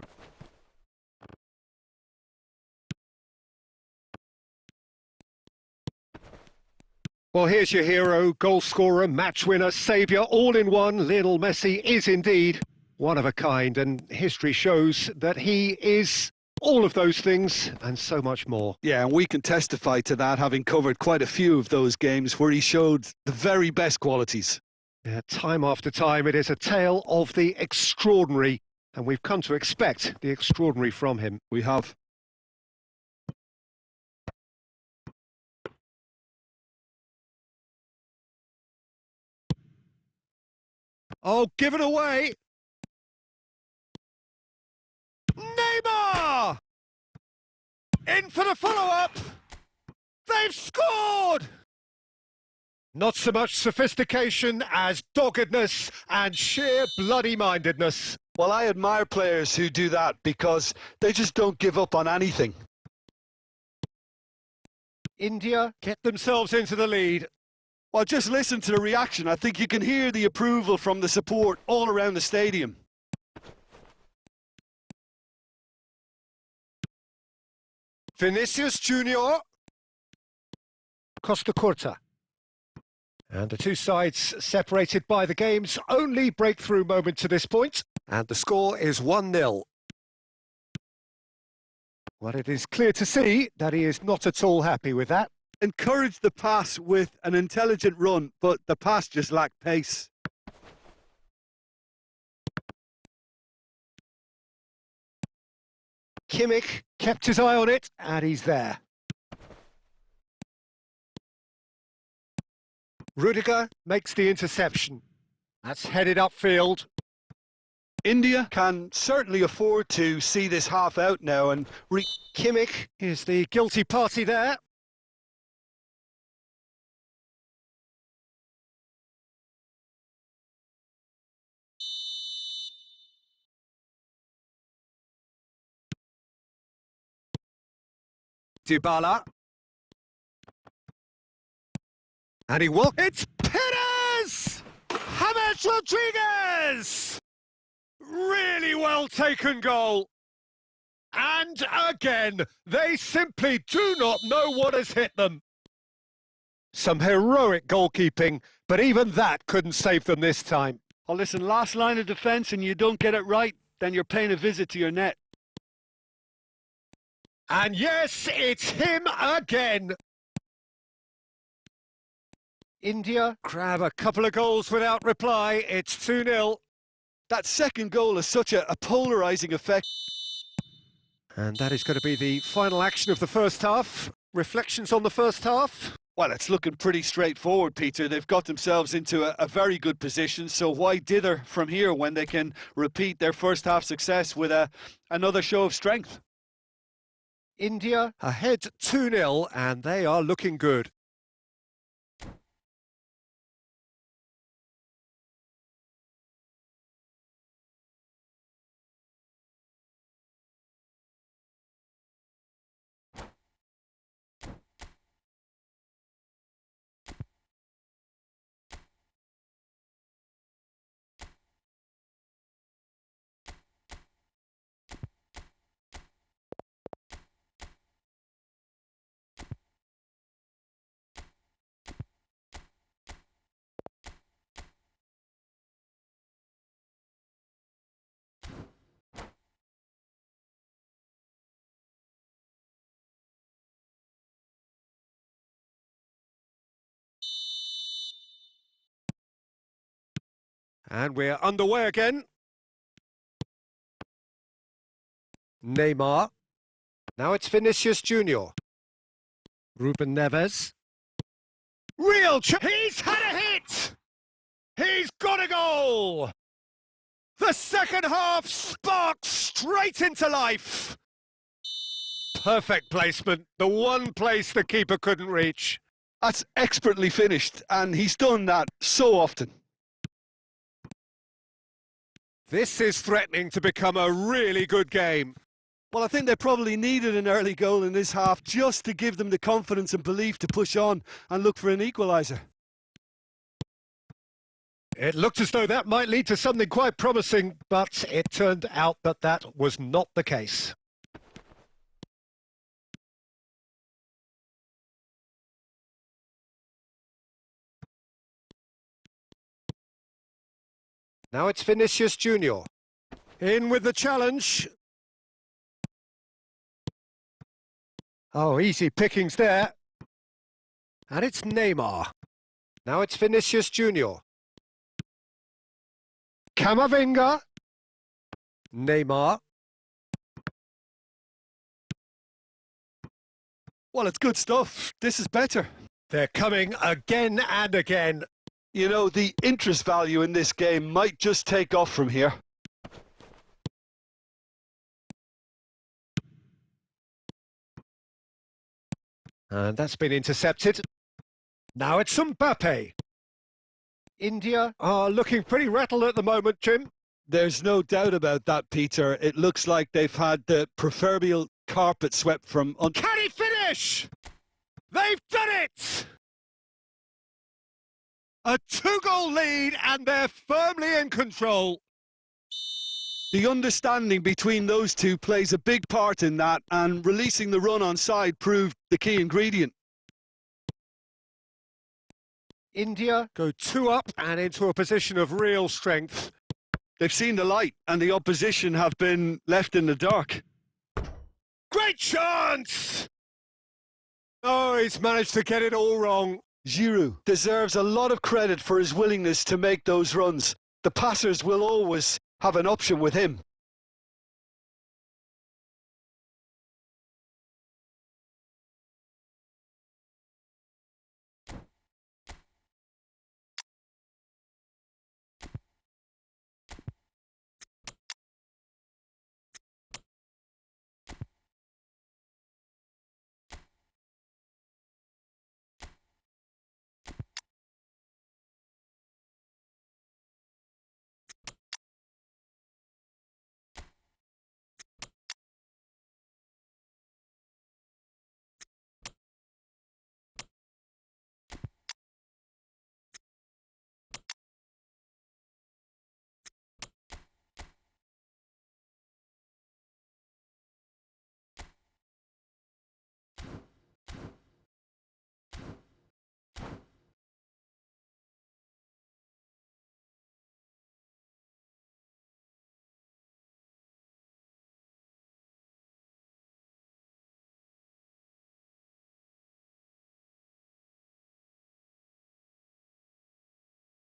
Well, here's your hero, goal scorer, match winner, saviour, all in one. Lionel Messi is indeed one of a kind, and history shows that he is all of those things and so much more. Yeah, and we can testify to that, having covered quite a few of those games where he showed the very best qualities. Yeah, time after time, it is a tale of the extraordinary, and we've come to expect the extraordinary from him. We have. Oh, give it away! Neymar! In for the follow-up! They've scored! Not so much sophistication as doggedness and sheer bloody-mindedness. Well, I admire players who do that because they just don't give up on anything. India get themselves into the lead. Well, just listen to the reaction. I think you can hear the approval from the support all around the stadium. Vinicius Junior. Costa Curta. And the two sides separated by the game's only breakthrough moment to this point. And the score is 1-0. Well, it is clear to see that he is not at all happy with that. Encouraged the pass with an intelligent run, but the pass just lacked pace. Kimmich kept his eye on it, and he's there. Rudiger makes the interception. That's headed upfield. India can certainly afford to see this half out now and Kimmich is the guilty party there. Dybala. And he will. It's Perez! James Rodriguez! Really well taken goal. And again, they simply do not know what has hit them. Some heroic goalkeeping, but even that couldn't save them this time. Oh, listen, last line of defence and you don't get it right, then you're paying a visit to your net. And yes, it's him again. India grab a couple of goals without reply. It's 2-0. that second goal has such a polarising effect. And that is going to be the final action of the first half. Reflections on the first half? Well, it's looking pretty straightforward, Peter. They've got themselves into a very good position, so why dither from here when they can repeat their first half success with another show of strength? India ahead 2-0, and they are looking good. And we're underway again. Neymar. Now it's Vinicius Junior. Ruben Neves. He's had a hit! He's got a goal! The second half sparks straight into life. Perfect placement. The one place the keeper couldn't reach. That's expertly finished, and he's done that so often. This is threatening to become a really good game. Well, I think they probably needed an early goal in this half just to give them the confidence and belief to push on and look for an equaliser. It looked as though that might lead to something quite promising, but it turned out that that was not the case. Now it's Vinicius Junior. In with the challenge. Oh, easy pickings there. And it's Neymar. Now it's Vinicius Junior. Camavinga. Neymar. Well, it's good stuff. This is better. They're coming again and again. You know, the interest value in this game might just take off from here. And that's been intercepted. Now it's Mbappe. India are looking pretty rattled at the moment, Jim. There's no doubt about that, Peter. It looks like they've had the proverbial carpet swept from... Can he finish? They've done it! A 2-goal lead, and they're firmly in control. The understanding between those two plays a big part in that, and releasing the run on side proved the key ingredient. India go 2 up and into a position of real strength. They've seen the light, and the opposition have been left in the dark. Great chance! Oh, he's managed to get it all wrong. Giroud deserves a lot of credit for his willingness to make those runs. The passers will always have an option with him.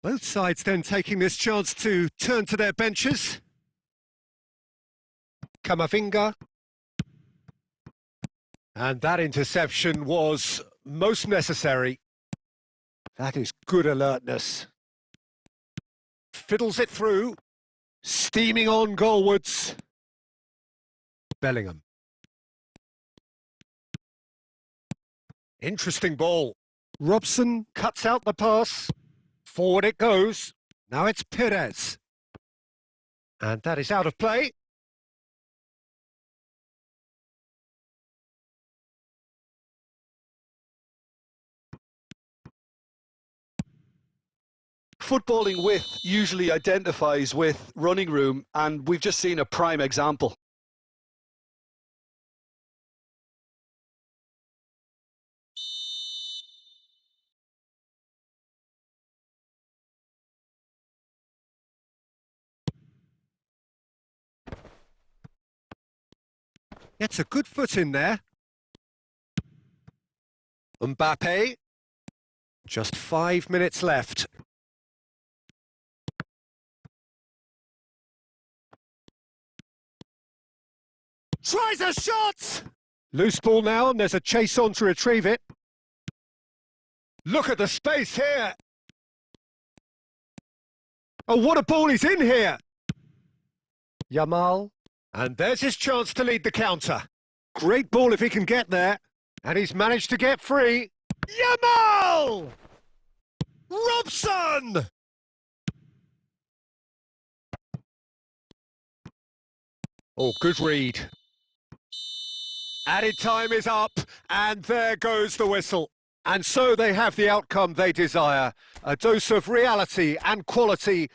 Both sides then taking this chance to turn to their benches. Kamavinga. And that interception was most necessary. That is good alertness. Fiddles it through. Steaming on goalwards. Bellingham. Interesting ball. Robson cuts out the pass. Forward it goes. Now it's Perez. And that is out of play. Footballing width usually identifies with running room, and we've just seen a prime example. Gets a good foot in there. Mbappe. Just 5 minutes left. Tries a shot! Loose ball now, and there's a chase on to retrieve it. Look at the space here. Oh, what a ball he's in here. Yamal. And there's his chance to lead the counter. Great ball if he can get there. And he's managed to get free. Yamal! Robson! Oh, good read. Added time is up, and there goes the whistle. And so they have the outcome they desire. A dose of reality and quality.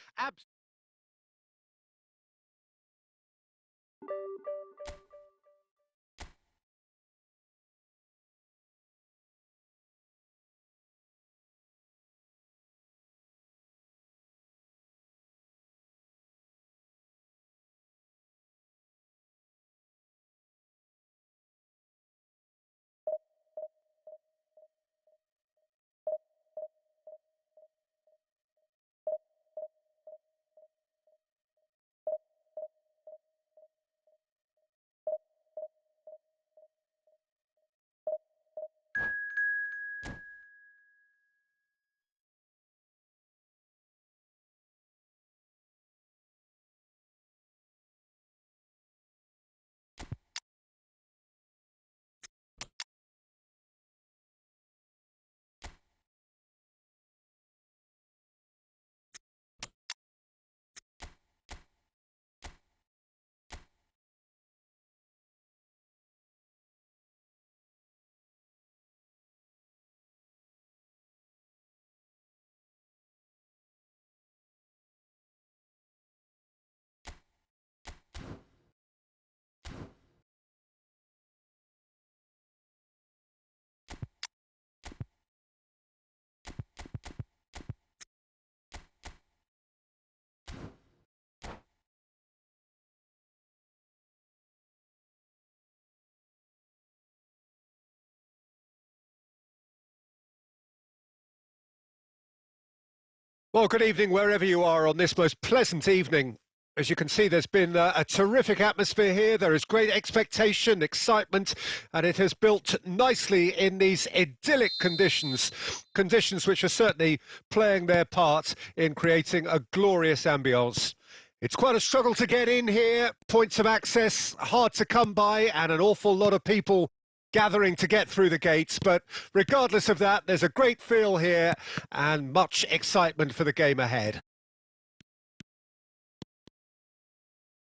Well, good evening wherever you are on this most pleasant evening. As you can see, there's been a terrific atmosphere here. There is great expectation, excitement, and it has built nicely in these idyllic conditions. Conditions which are certainly playing their part in creating a glorious ambience. It's quite a struggle to get in here. Points of access hard to come by, and an awful lot of people gathering to get through the gates. But regardless of that, there's a great feel here and much excitement for the game ahead.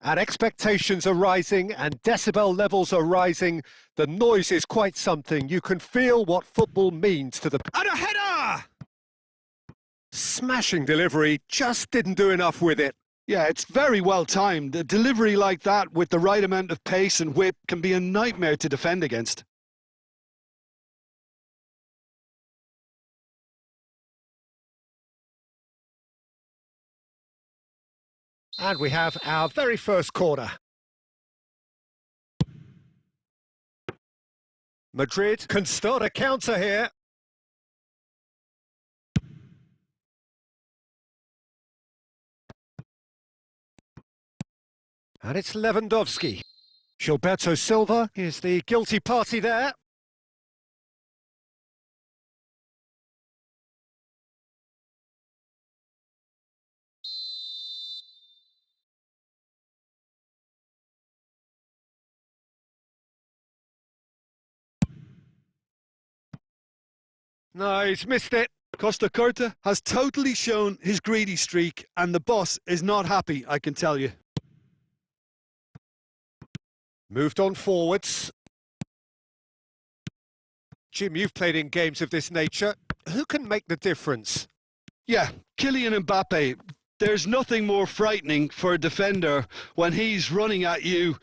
And expectations are rising and decibel levels are rising. The noise is quite something. You can feel what football means to the... And a header! Smashing delivery, just didn't do enough with it. Yeah, it's very well timed. A delivery like that with the right amount of pace and whip can be a nightmare to defend against. And we have our very first corner. Madrid can start a counter here. And it's Lewandowski. Gilberto Silva is the guilty party there. No, he's missed it. Costa Curta has totally shown his greedy streak, and the boss is not happy, I can tell you. Moved on forwards. Jim, you've played in games of this nature. Who can make the difference? Yeah, Kylian Mbappe. There's nothing more frightening for a defender when he's running at you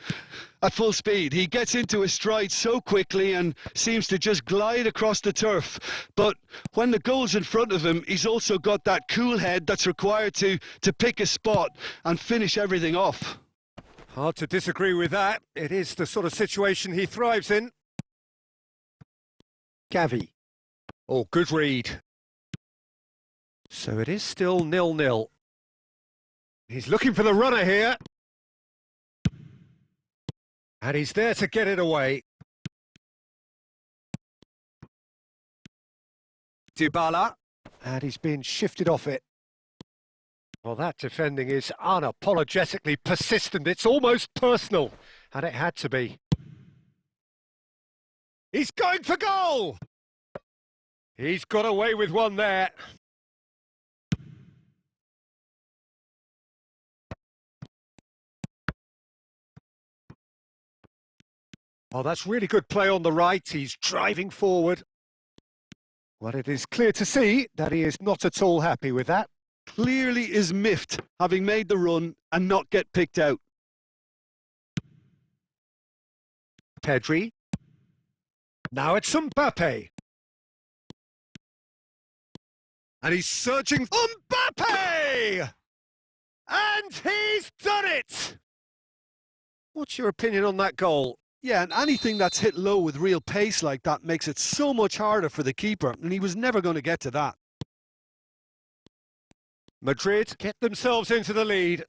at full speed. He gets into his stride so quickly and seems to just glide across the turf. But when the goal's in front of him, he's also got that cool head that's required to pick a spot and finish everything off. Hard to disagree with that. It is the sort of situation he thrives in. Gavi. Oh, good read. So it is still 0-0. He's looking for the runner here. And he's there to get it away. Dybala. And he's been shifted off it. Well, that defending is unapologetically persistent. It's almost personal. And it had to be. He's going for goal! He's got away with one there. Oh, that's really good play on the right. He's driving forward. Well, it is clear to see that he is not at all happy with that. Clearly is miffed, having made the run and not get picked out. Pedri. Now it's Mbappe. And he's surging. Mbappe! And he's done it! What's your opinion on that goal? Yeah, and anything that's hit low with real pace like that makes it so much harder for the keeper, and he was never going to get to that. Madrid get themselves into the lead.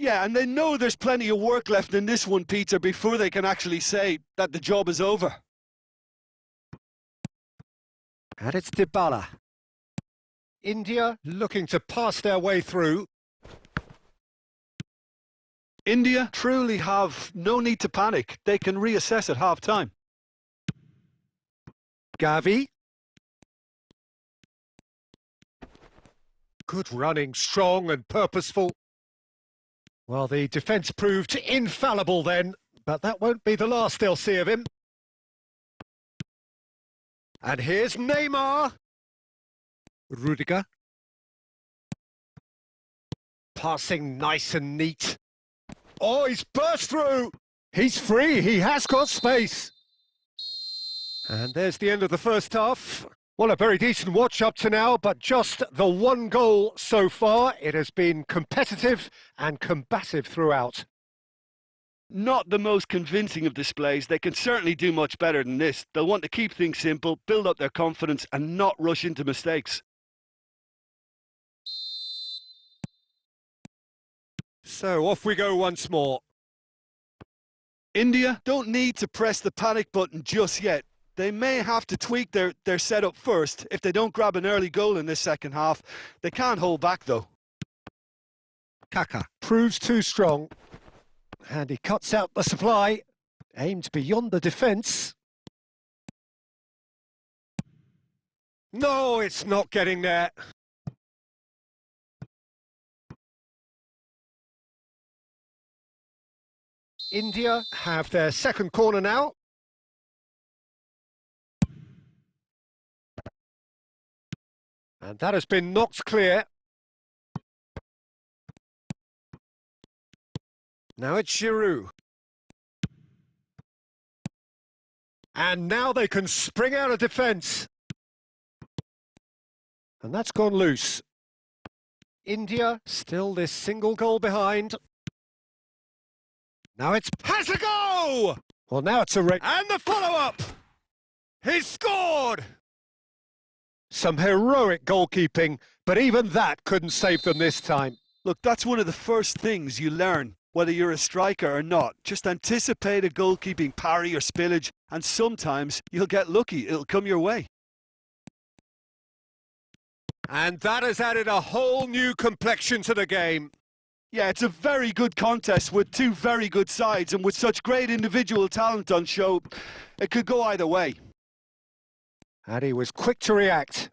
Yeah, and they know there's plenty of work left in this one, Peter, before they can actually say that the job is over. And it's Dybala. India looking to pass their way through. India truly have no need to panic. They can reassess at half-time. Gavi. Good running, strong and purposeful. Well, the defence proved infallible then, but that won't be the last they'll see of him. And here's Neymar. Rudiger. Passing nice and neat. Oh, he's burst through. He's free. He has got space. And there's the end of the first half. Well, a very decent watch up to now, but just the one goal so far. It has been competitive and combative throughout. Not the most convincing of displays. They can certainly do much better than this. They'll want to keep things simple, build up their confidence and not rush into mistakes. So off we go once more. India don't need to press the panic button just yet. They may have to tweak their setup first. If they don't grab an early goal in this second half, they can't hold back though. Kaka proves too strong. And he cuts out the supply. Aimed beyond the defence. No, it's not getting there. India have their second corner now. And that has been knocked clear. Now it's Giroud. And now they can spring out of defence. And that's gone loose. India still this single goal behind. Now it's has a go! Well, now it's a red. And the follow-up! He's scored! Some heroic goalkeeping, but even that couldn't save them this time. Look, that's one of the first things you learn, whether you're a striker or not. Just anticipate a goalkeeping parry or spillage, and sometimes you'll get lucky. It'll come your way. And that has added a whole new complexion to the game. Yeah, it's a very good contest with two very good sides, and with such great individual talent on show, it could go either way. And he was quick to react.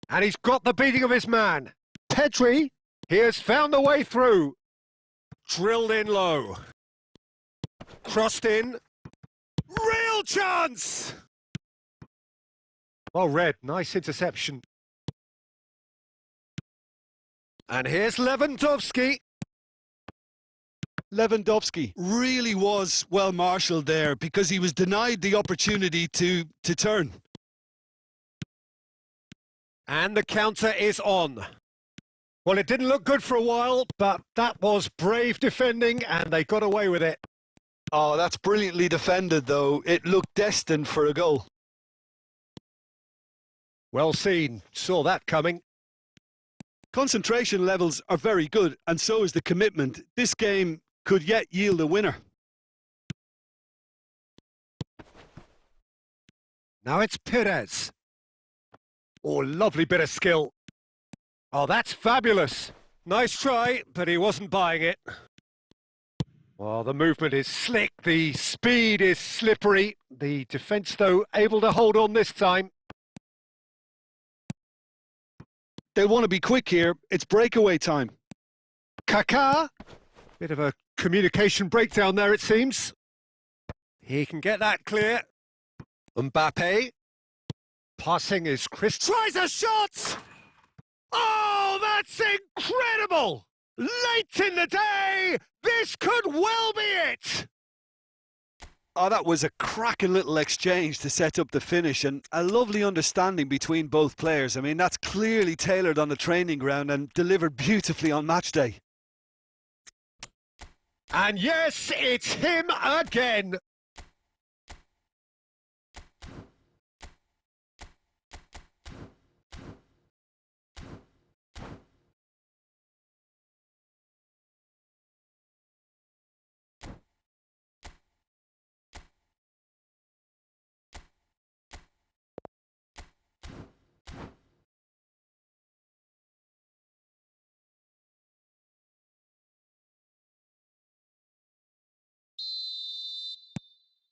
And he's got the beating of his man. Pedri, he has found the way through. Drilled in low. Crossed in. Real chance! Well read, nice interception. And here's Lewandowski. Lewandowski really was well marshalled there because he was denied the opportunity to turn. And the counter is on. Well, it didn't look good for a while, but that was brave defending and they got away with it. Oh, that's brilliantly defended, though. It looked destined for a goal. Well seen. Saw that coming. Concentration levels are very good, and so is the commitment. This game could yet yield a winner. Now it's Perez. Oh, lovely bit of skill. Oh, that's fabulous. Nice try, but he wasn't buying it. Well, the movement is slick, the speed is slippery. The defence, though, able to hold on this time. They want to be quick here. It's breakaway time. Kaká. Bit of a communication breakdown there, it seems. He can get that clear. Mbappe. Passing is Chris. Tries a shot! Oh, that's incredible! Late in the day, this could well be it! Oh, that was a cracking little exchange to set up the finish, and a lovely understanding between both players. I mean, that's clearly tailored on the training ground and delivered beautifully on match day. And yes, it's him again.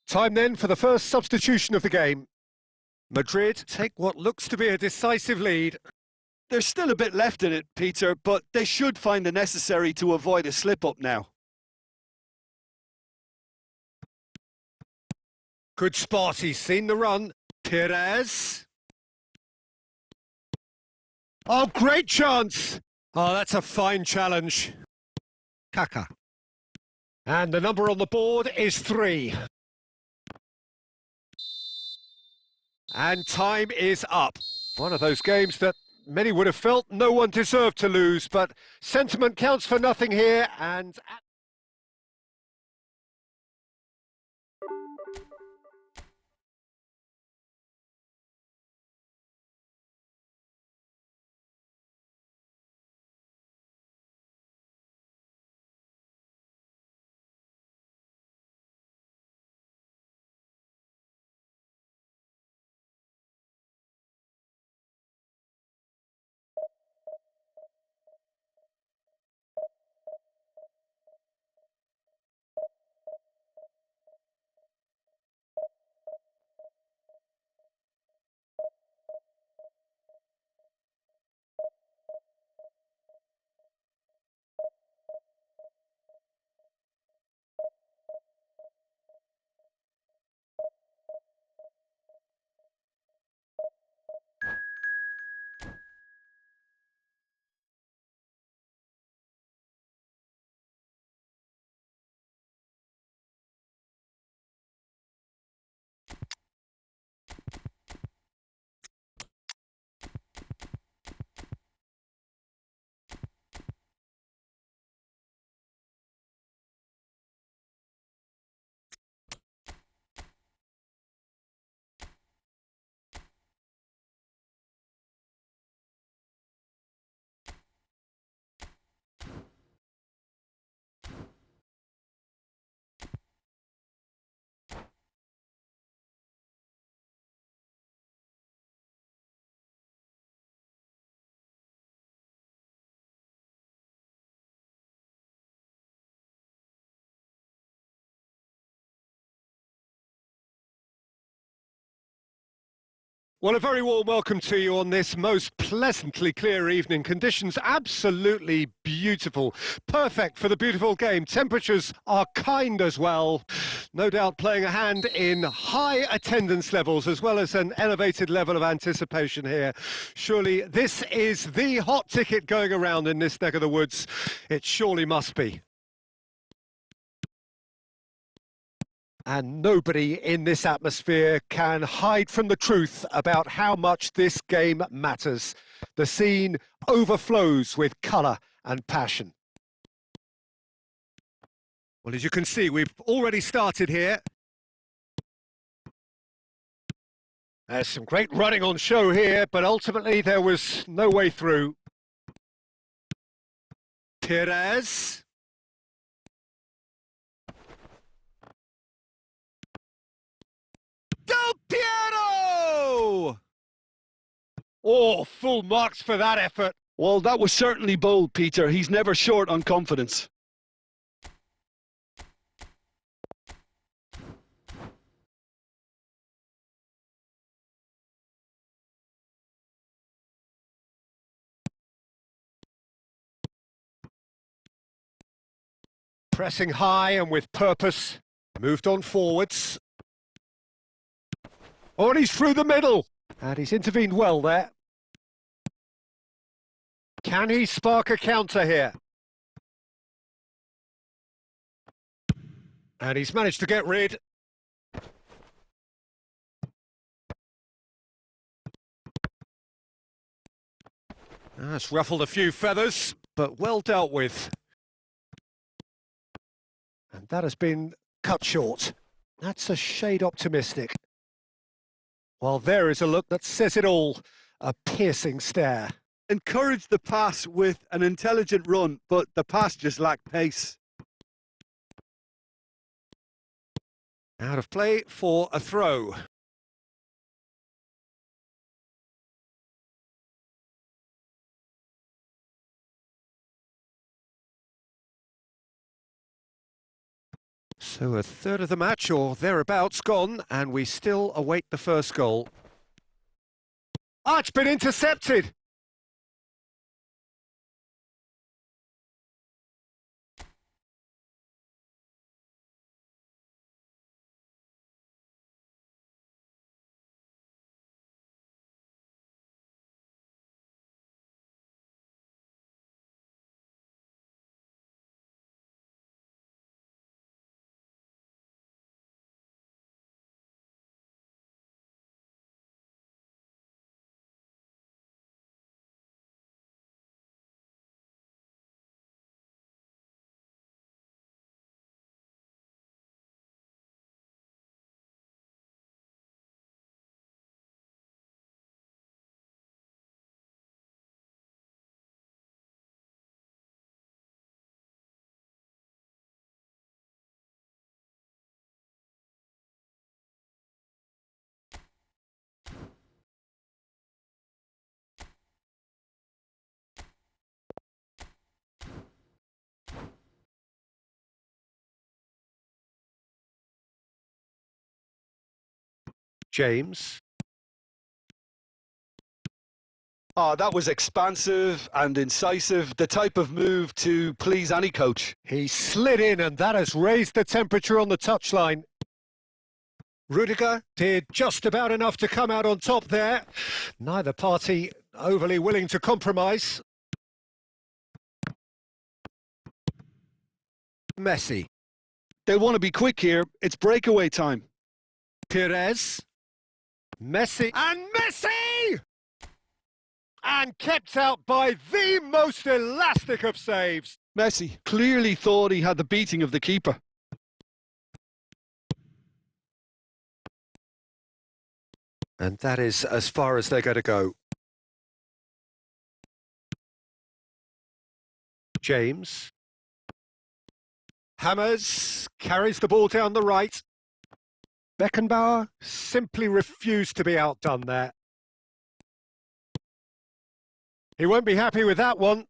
Time then for the first substitution of the game. Madrid take what looks to be a decisive lead. There's still a bit left in it, Peter, but they should find the necessary to avoid a slip-up now. Good spot, he's seen the run. Perez. Oh, great chance! Oh, that's a fine challenge. Kaka. And the number on the board is 3. And time is up. One of those games that many would have felt no one deserved to lose, but sentiment counts for nothing here, and Well, a very warm welcome to you on this most pleasantly clear evening. Conditions absolutely beautiful. Perfect for the beautiful game. Temperatures are kind as well. No doubt playing a hand in high attendance levels as well as an elevated level of anticipation here. Surely this is the hot ticket going around in this neck of the woods. It surely must be. And nobody in this atmosphere can hide from the truth about how much this game matters. The scene overflows with colour and passion. Well, as you can see, we've already started here. There's some great running on show here, but ultimately there was no way through. Perez. Del Piero! Oh, full marks for that effort. Well, that was certainly bold, Peter. He's never short on confidence. Pressing high and with purpose. Moved on forwards. Oh, and he's through the middle. And he's intervened well there. Can he spark a counter here? And he's managed to get rid. That's ruffled a few feathers, but well dealt with. And that has been cut short. That's a shade optimistic. Well, there is a look that says it all. A piercing stare. Encouraged the pass with an intelligent run, but the pass just lacked pace. Out of play for a throw. So a third of the match or thereabouts gone, and we still await the first goal. Ah, it's been intercepted! James. Oh, that was expansive and incisive, the type of move to please any coach. He slid in and that has raised the temperature on the touchline. Rudiger did just about enough to come out on top there. Neither party overly willing to compromise. Messi. They'll want to be quick here. It's breakaway time. Perez. Messi. And Messi! And kept out by the most elastic of saves. Messi clearly thought he had the beating of the keeper. And that is as far as they're going to go. James. Hammers, carries the ball down the right. Beckenbauer simply refused to be outdone there. He won't be happy with that one.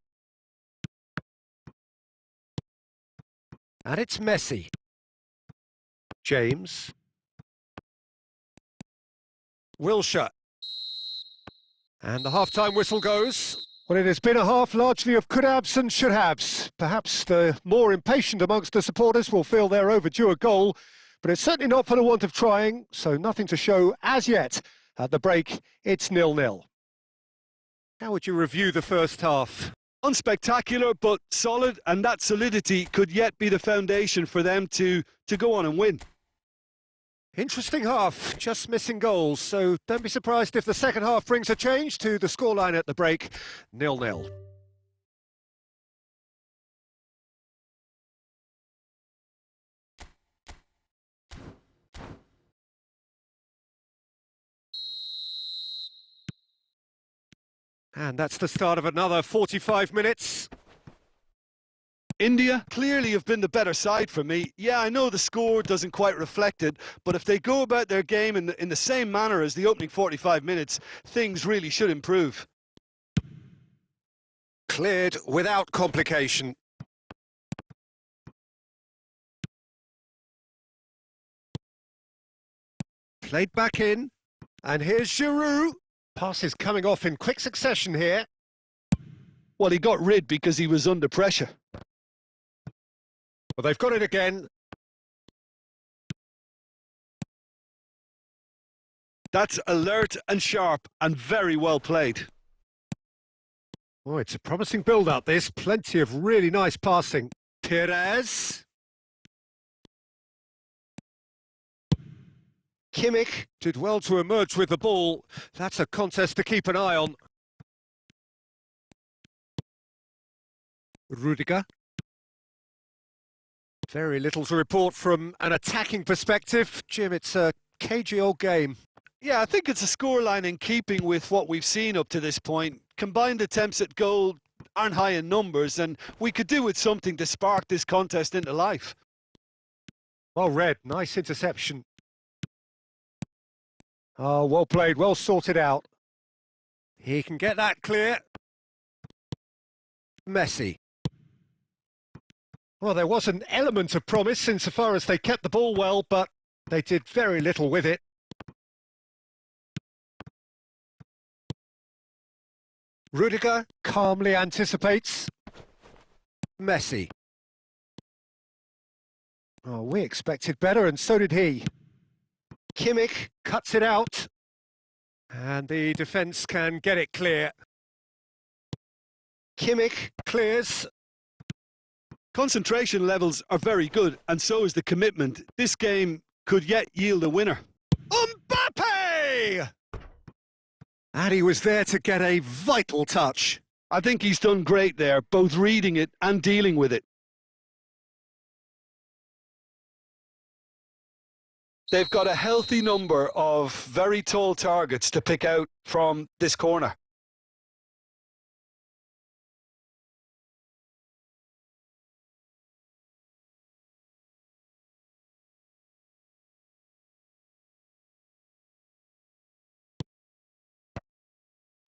And it's Messi. James. Wilshere. And the half-time whistle goes. Well, it has been a half largely of could-haves and should-haves. Perhaps the more impatient amongst the supporters will feel they're overdue a goal, but it's certainly not for the want of trying, so nothing to show as yet. At the break, it's 0-0. How would you review the first half? Unspectacular, but solid, and that solidity could yet be the foundation for them to go on and win. Interesting half, just missing goals, so don't be surprised if the second half brings a change to the scoreline at the break, 0-0. And that's the start of another 45 minutes. India clearly have been the better side for me. Yeah, I know the score doesn't quite reflect it, but if they go about their game in the same manner as the opening 45 minutes, things really should improve. Cleared without complication. Played back in, and here's Giroud. Pass is coming off in quick succession here. Well, he got rid because he was under pressure. Well, they've got it again. That's alert and sharp and very well played. Oh, it's a promising build-up, this. Plenty of really nice passing. Perez. Kimmich did well to emerge with the ball. That's a contest to keep an eye on. Rudiger. Very little to report from an attacking perspective. Jim, it's a cagey old game. Yeah, I think it's a scoreline in keeping with what we've seen up to this point. Combined attempts at goal aren't high in numbers, and we could do with something to spark this contest into life. Well read, nice interception. Oh, well played, well sorted out. He can get that clear. Messi. Well, there was an element of promise insofar as they kept the ball well, but they did very little with it. Rudiger calmly anticipates. Messi. Oh, we expected better, and so did he. Kimmich cuts it out, and the defence can get it clear. Kimmich clears. Concentration levels are very good, and so is the commitment. This game could yet yield a winner. Mbappe! And he was there to get a vital touch. I think he's done great there, both reading it and dealing with it. They've got a healthy number of very tall targets to pick out from this corner.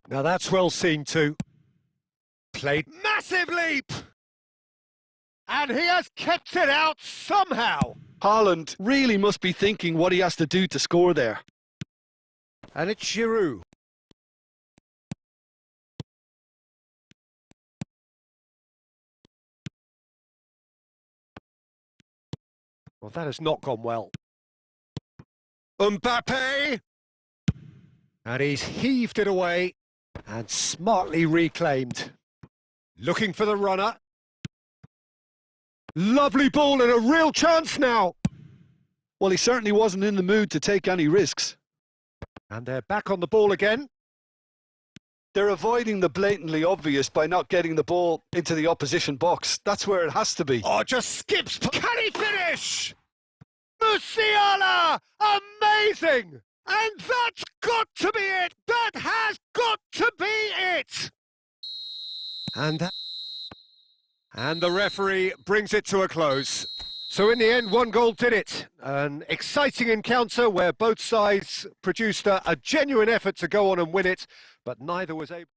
Now that's well seen too. Played massive leap! And he has kept it out somehow. Haaland really must be thinking what he has to do to score there. And it's Giroud. Well, that has not gone well. Mbappe! And he's heaved it away and smartly reclaimed. Looking for the runner. Lovely ball and a real chance now. Well, he certainly wasn't in the mood to take any risks. And they're back on the ball again. They're avoiding the blatantly obvious by not getting the ball into the opposition box. That's where it has to be. Oh, just skips. Can he finish? Musiala! Amazing! And that's got to be it! That has got to be it! And the referee brings it to a close. So in the end, one goal did it. An exciting encounter where both sides produced a genuine effort to go on and win it, but neither was able.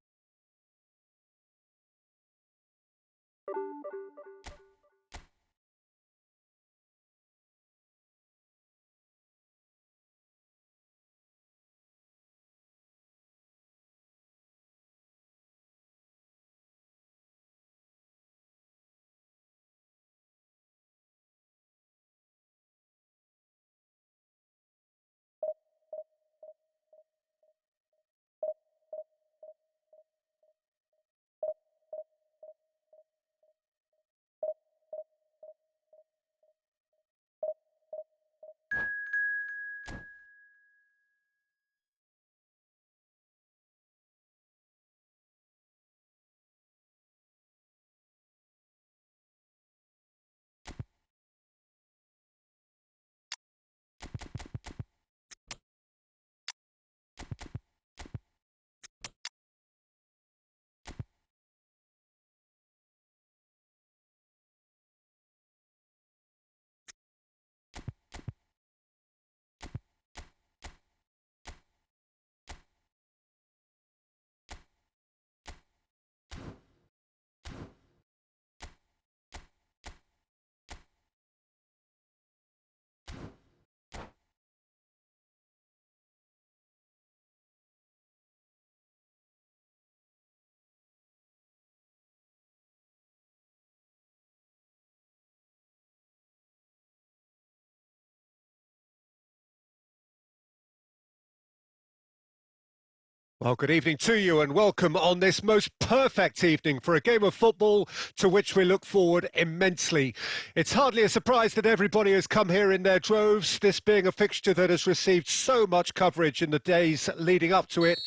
Well, good evening to you and welcome on this most perfect evening for a game of football to which we look forward immensely. It's hardly a surprise that everybody has come here in their droves, this being a fixture that has received so much coverage in the days leading up to it.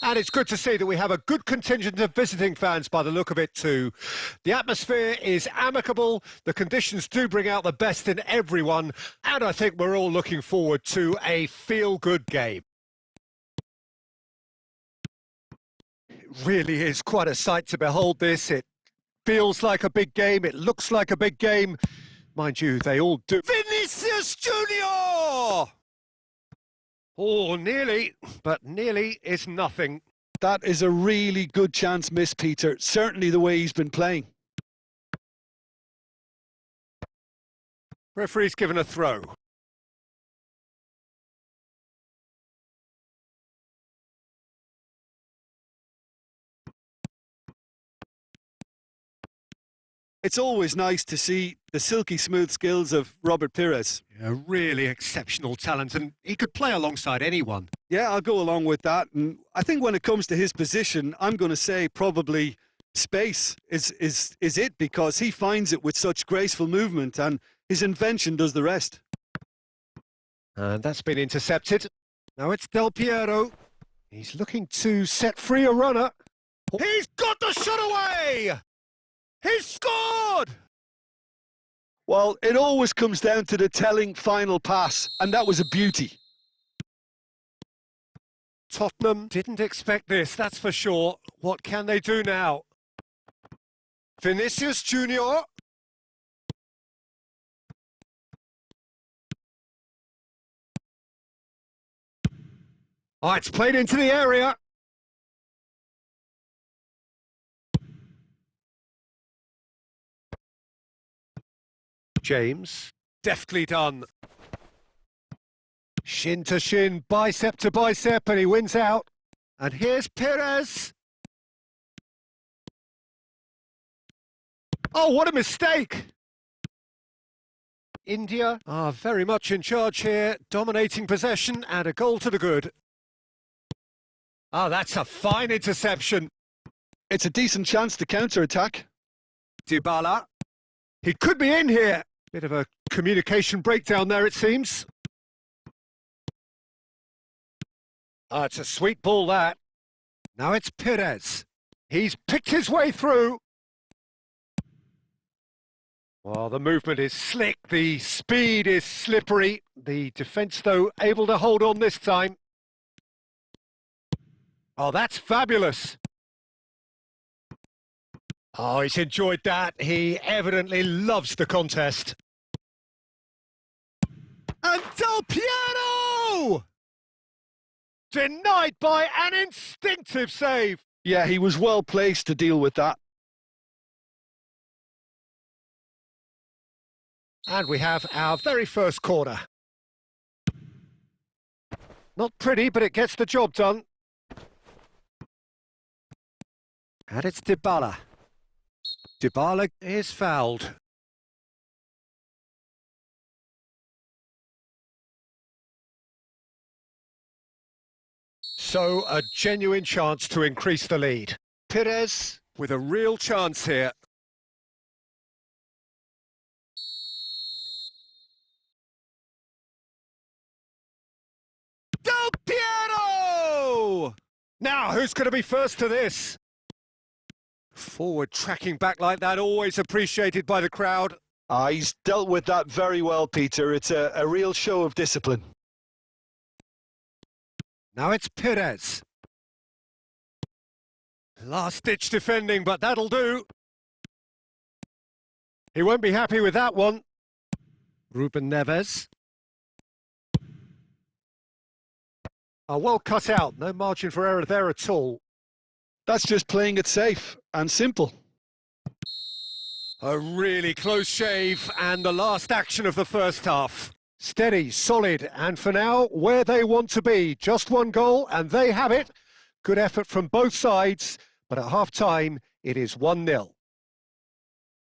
And it's good to see that we have a good contingent of visiting fans by the look of it too. The atmosphere is amicable, the conditions do bring out the best in everyone, and I think we're all looking forward to a feel-good game. Really is quite a sight to behold this. It feels like a big game. It looks like a big game. Mind you, they all do. Vinicius Junior! Oh, nearly, but nearly is nothing. That is a really good chance missed, Peter. Certainly the way he's been playing. Referee's given a throw. It's always nice to see the silky smooth skills of Robert Pires. A really exceptional talent, and he could play alongside anyone. Yeah, I'll go along with that. And I think when it comes to his position, I'm going to say probably space is it, because he finds it with such graceful movement and his invention does the rest. And that's been intercepted. Now it's Del Piero. He's looking to set free a runner. He's got the shot away! He scored! Well, it always comes down to the telling final pass, and that was a beauty. Tottenham didn't expect this, that's for sure. What can they do now? Vinicius Junior. Oh, it's played into the area. James, deftly done. Shin to shin, bicep to bicep, and he wins out. And here's Pires. Oh, what a mistake! India are very much in charge here, dominating possession and a goal to the good. Oh, that's a fine interception. It's a decent chance to counter-attack. Dybala. He could be in here. Bit of a communication breakdown there, it seems. Oh, it's a sweet ball, that. Now it's Pires. He's picked his way through. Well, the movement is slick, the speed is slippery. The defence, though, able to hold on this time. Oh, that's fabulous. Oh, he's enjoyed that. He evidently loves the contest. And Del Piero! Denied by an instinctive save. Yeah, he was well placed to deal with that. And we have our very first corner. Not pretty, but it gets the job done. And it's Dybala. Dybala is fouled. So a genuine chance to increase the lead. Pires with a real chance here. Del Piero! Now, who's going to be first to this? Forward tracking back like that, always appreciated by the crowd. He's dealt with that very well, Peter. It's a real show of discipline. Now it's Pires. Last-ditch defending, but that'll do. He won't be happy with that one. Ruben Neves. Oh, well cut out. No margin for error there at all. That's just playing it safe and simple. A really close shave, and the last action of the first half. Steady, solid, and for now, where they want to be. Just one goal, and they have it. Good effort from both sides, but at half-time, it is 1-0.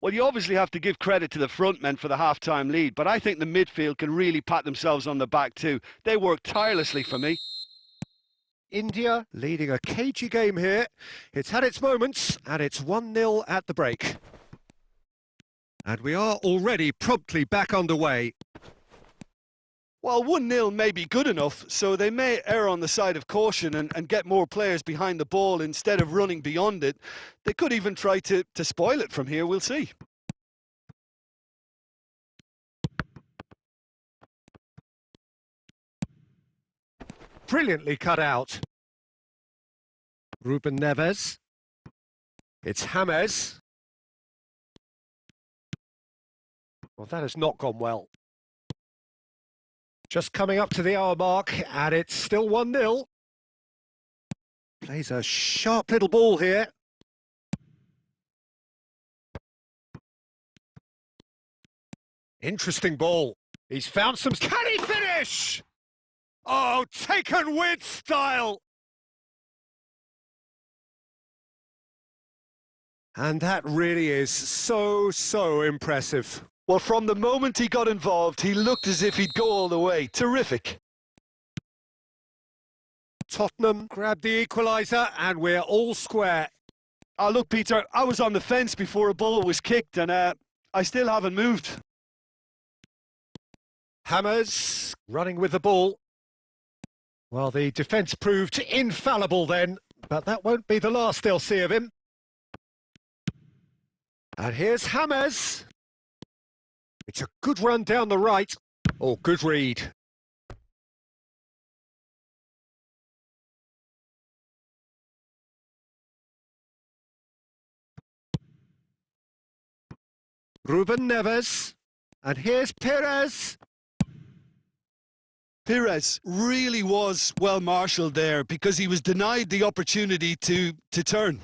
Well, you obviously have to give credit to the front men for the half-time lead, but I think the midfield can really pat themselves on the back too. They work tirelessly for me. India leading a cagey game here. It's had its moments, and it's 1-0 at the break. And we are already promptly back underway. Well, 1-0 may be good enough, so they may err on the side of caution and get more players behind the ball instead of running beyond it. They could even try to spoil it from here, we'll see. Brilliantly cut out. Ruben Neves. It's James. Well, that has not gone well. Just coming up to the hour mark, and it's still 1-0. Plays a sharp little ball here. Interesting ball. He's found some... Can he finish? Oh, taken with style. And that really is so impressive. Well, from the moment he got involved, he looked as if he'd go all the way. Terrific. Tottenham grabbed the equaliser, and we're all square. Oh, look, Peter, I was on the fence before a ball was kicked, and I still haven't moved. Hammers running with the ball. Well, the defence proved infallible then, but that won't be the last they'll see of him. And here's Hammers. It's a good run down the right. Oh, good read. Ruben Neves. And here's Perez. Perez really was well marshalled there because he was denied the opportunity to turn.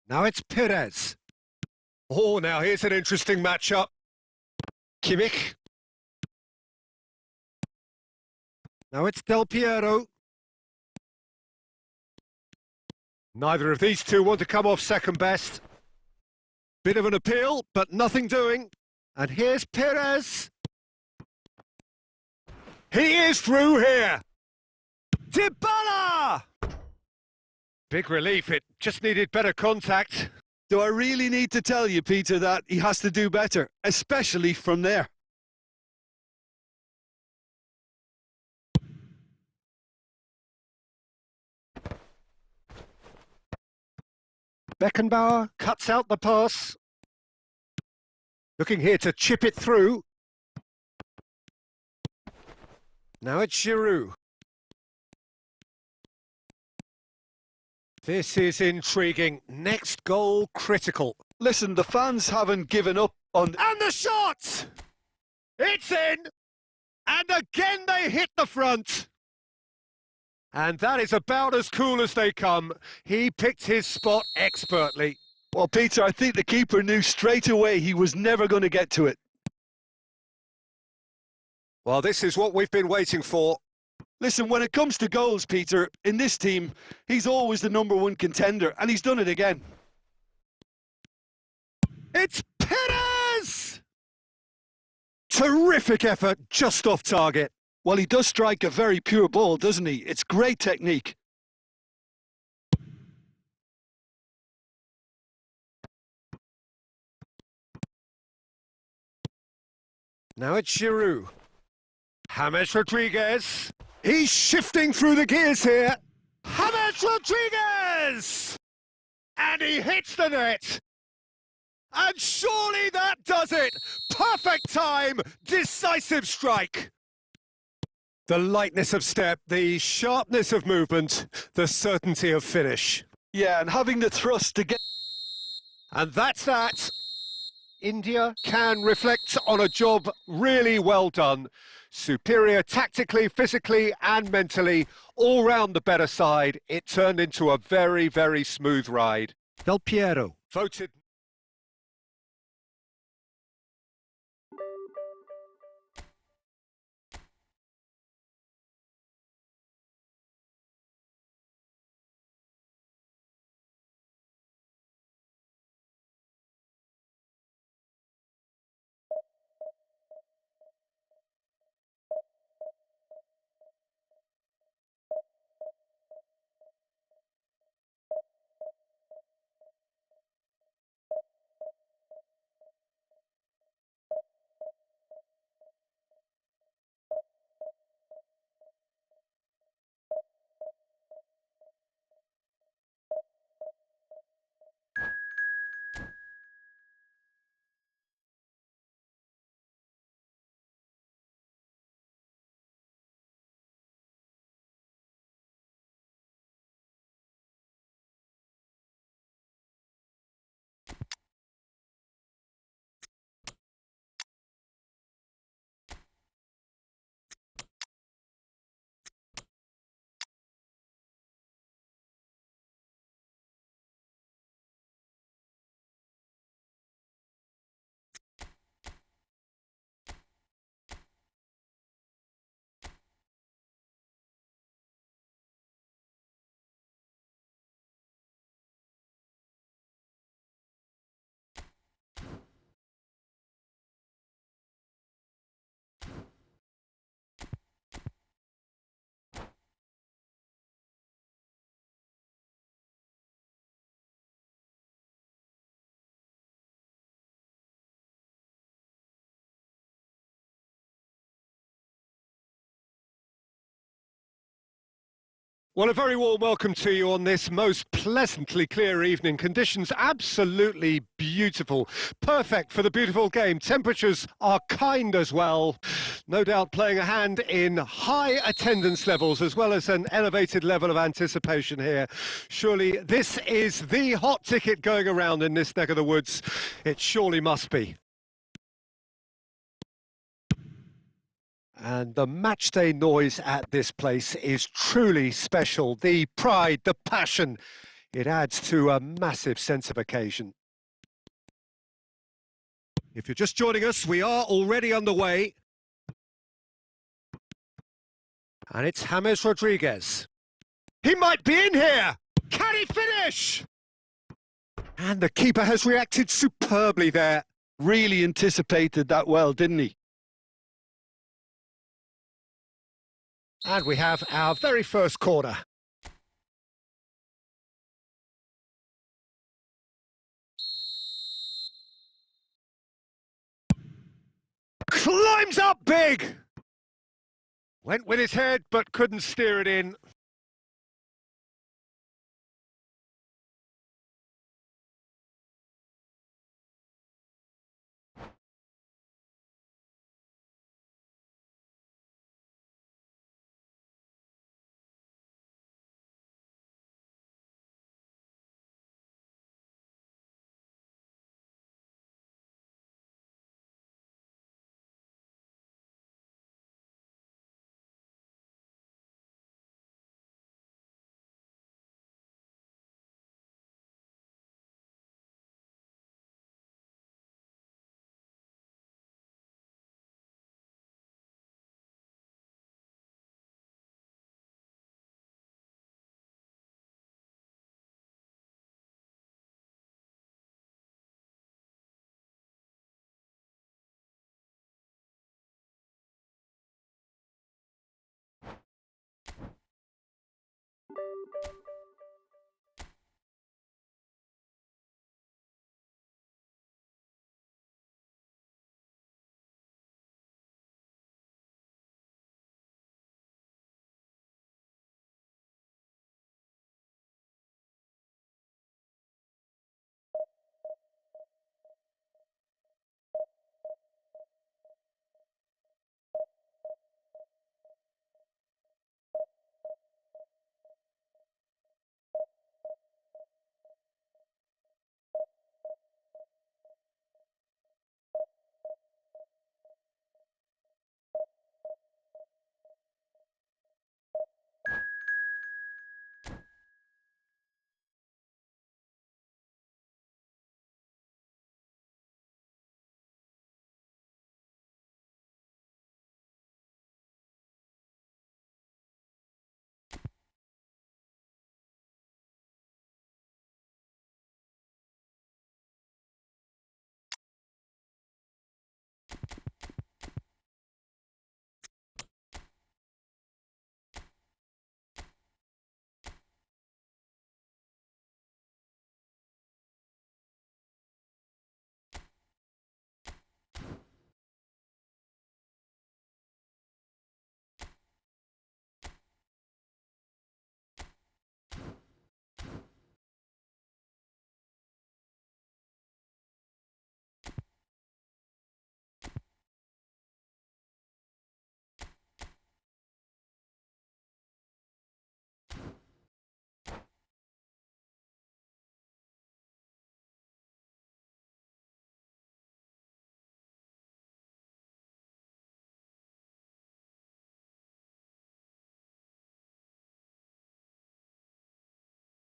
Now it's Perez. Oh, now here's an interesting matchup. Kimmich. Now it's Del Piero. Neither of these two want to come off second best. Bit of an appeal, but nothing doing. And here's Perez. He is through here. Dybala! Big relief, it just needed better contact. Do I really need to tell you, Peter, that he has to do better, especially from there? Beckenbauer cuts out the pass. Looking here to chip it through. Now it's Giroud. This is intriguing. Next goal critical. Listen, the fans haven't given up on... And the shot! It's in! And again they hit the front. And that is about as cool as they come. He picked his spot expertly. Well, Peter, I think the keeper knew straight away he was never going to get to it. Well, this is what we've been waiting for. Listen, when it comes to goals, Peter, in this team, he's always the #1 contender, and he's done it again. It's Perez! Terrific effort, just off target. Well, he does strike a very pure ball, doesn't he? It's great technique. Now it's Giroud. James Rodriguez. He's shifting through the gears here. James Rodriguez! And he hits the net. And surely that does it. Perfect time, decisive strike. The lightness of step, the sharpness of movement, the certainty of finish. Yeah, and having the thrust to get... And that's that. India can reflect on a job really well done. Superior tactically, physically and mentally, all round the better side. It turned into a very smooth ride. Del Piero voted... Well, a very warm welcome to you on this most pleasantly clear evening. Conditions absolutely beautiful. Perfect for the beautiful game. Temperatures are kind as well. No doubt playing a hand in high attendance levels as well as an elevated level of anticipation here. Surely this is the hot ticket going around in this neck of the woods. It surely must be. And the matchday noise at this place is truly special. The pride, the passion, it adds to a massive sense of occasion. If you're just joining us, we are already underway. And it's James Rodriguez. He might be in here! Can he finish? And the keeper has reacted superbly there. Really anticipated that well, didn't he? And we have our very first corner. Climbs up big! Went with his head, but couldn't steer it in.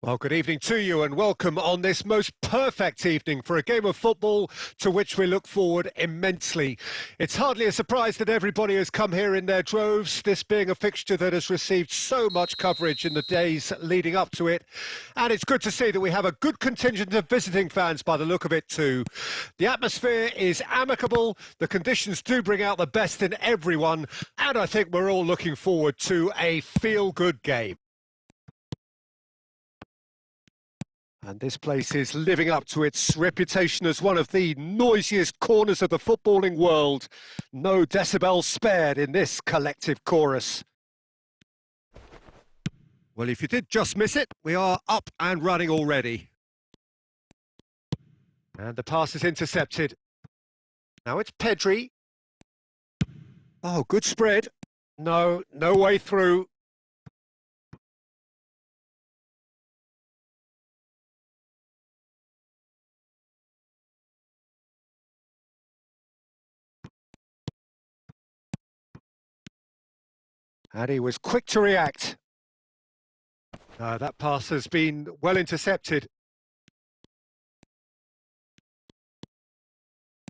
Well, good evening to you and welcome on this most perfect evening for a game of football to which we look forward immensely. It's hardly a surprise that everybody has come here in their droves, this being a fixture that has received so much coverage in the days leading up to it. And it's good to see that we have a good contingent of visiting fans by the look of it too. The atmosphere is amicable, the conditions do bring out the best in everyone, and I think we're all looking forward to a feel-good game. And this place is living up to its reputation as one of the noisiest corners of the footballing world. No decibels spared in this collective chorus. Well, if you did just miss it, we are up and running already. And the pass is intercepted. Now it's Pedri. Oh, good spread. No way through. And he was quick to react. That pass has been well intercepted.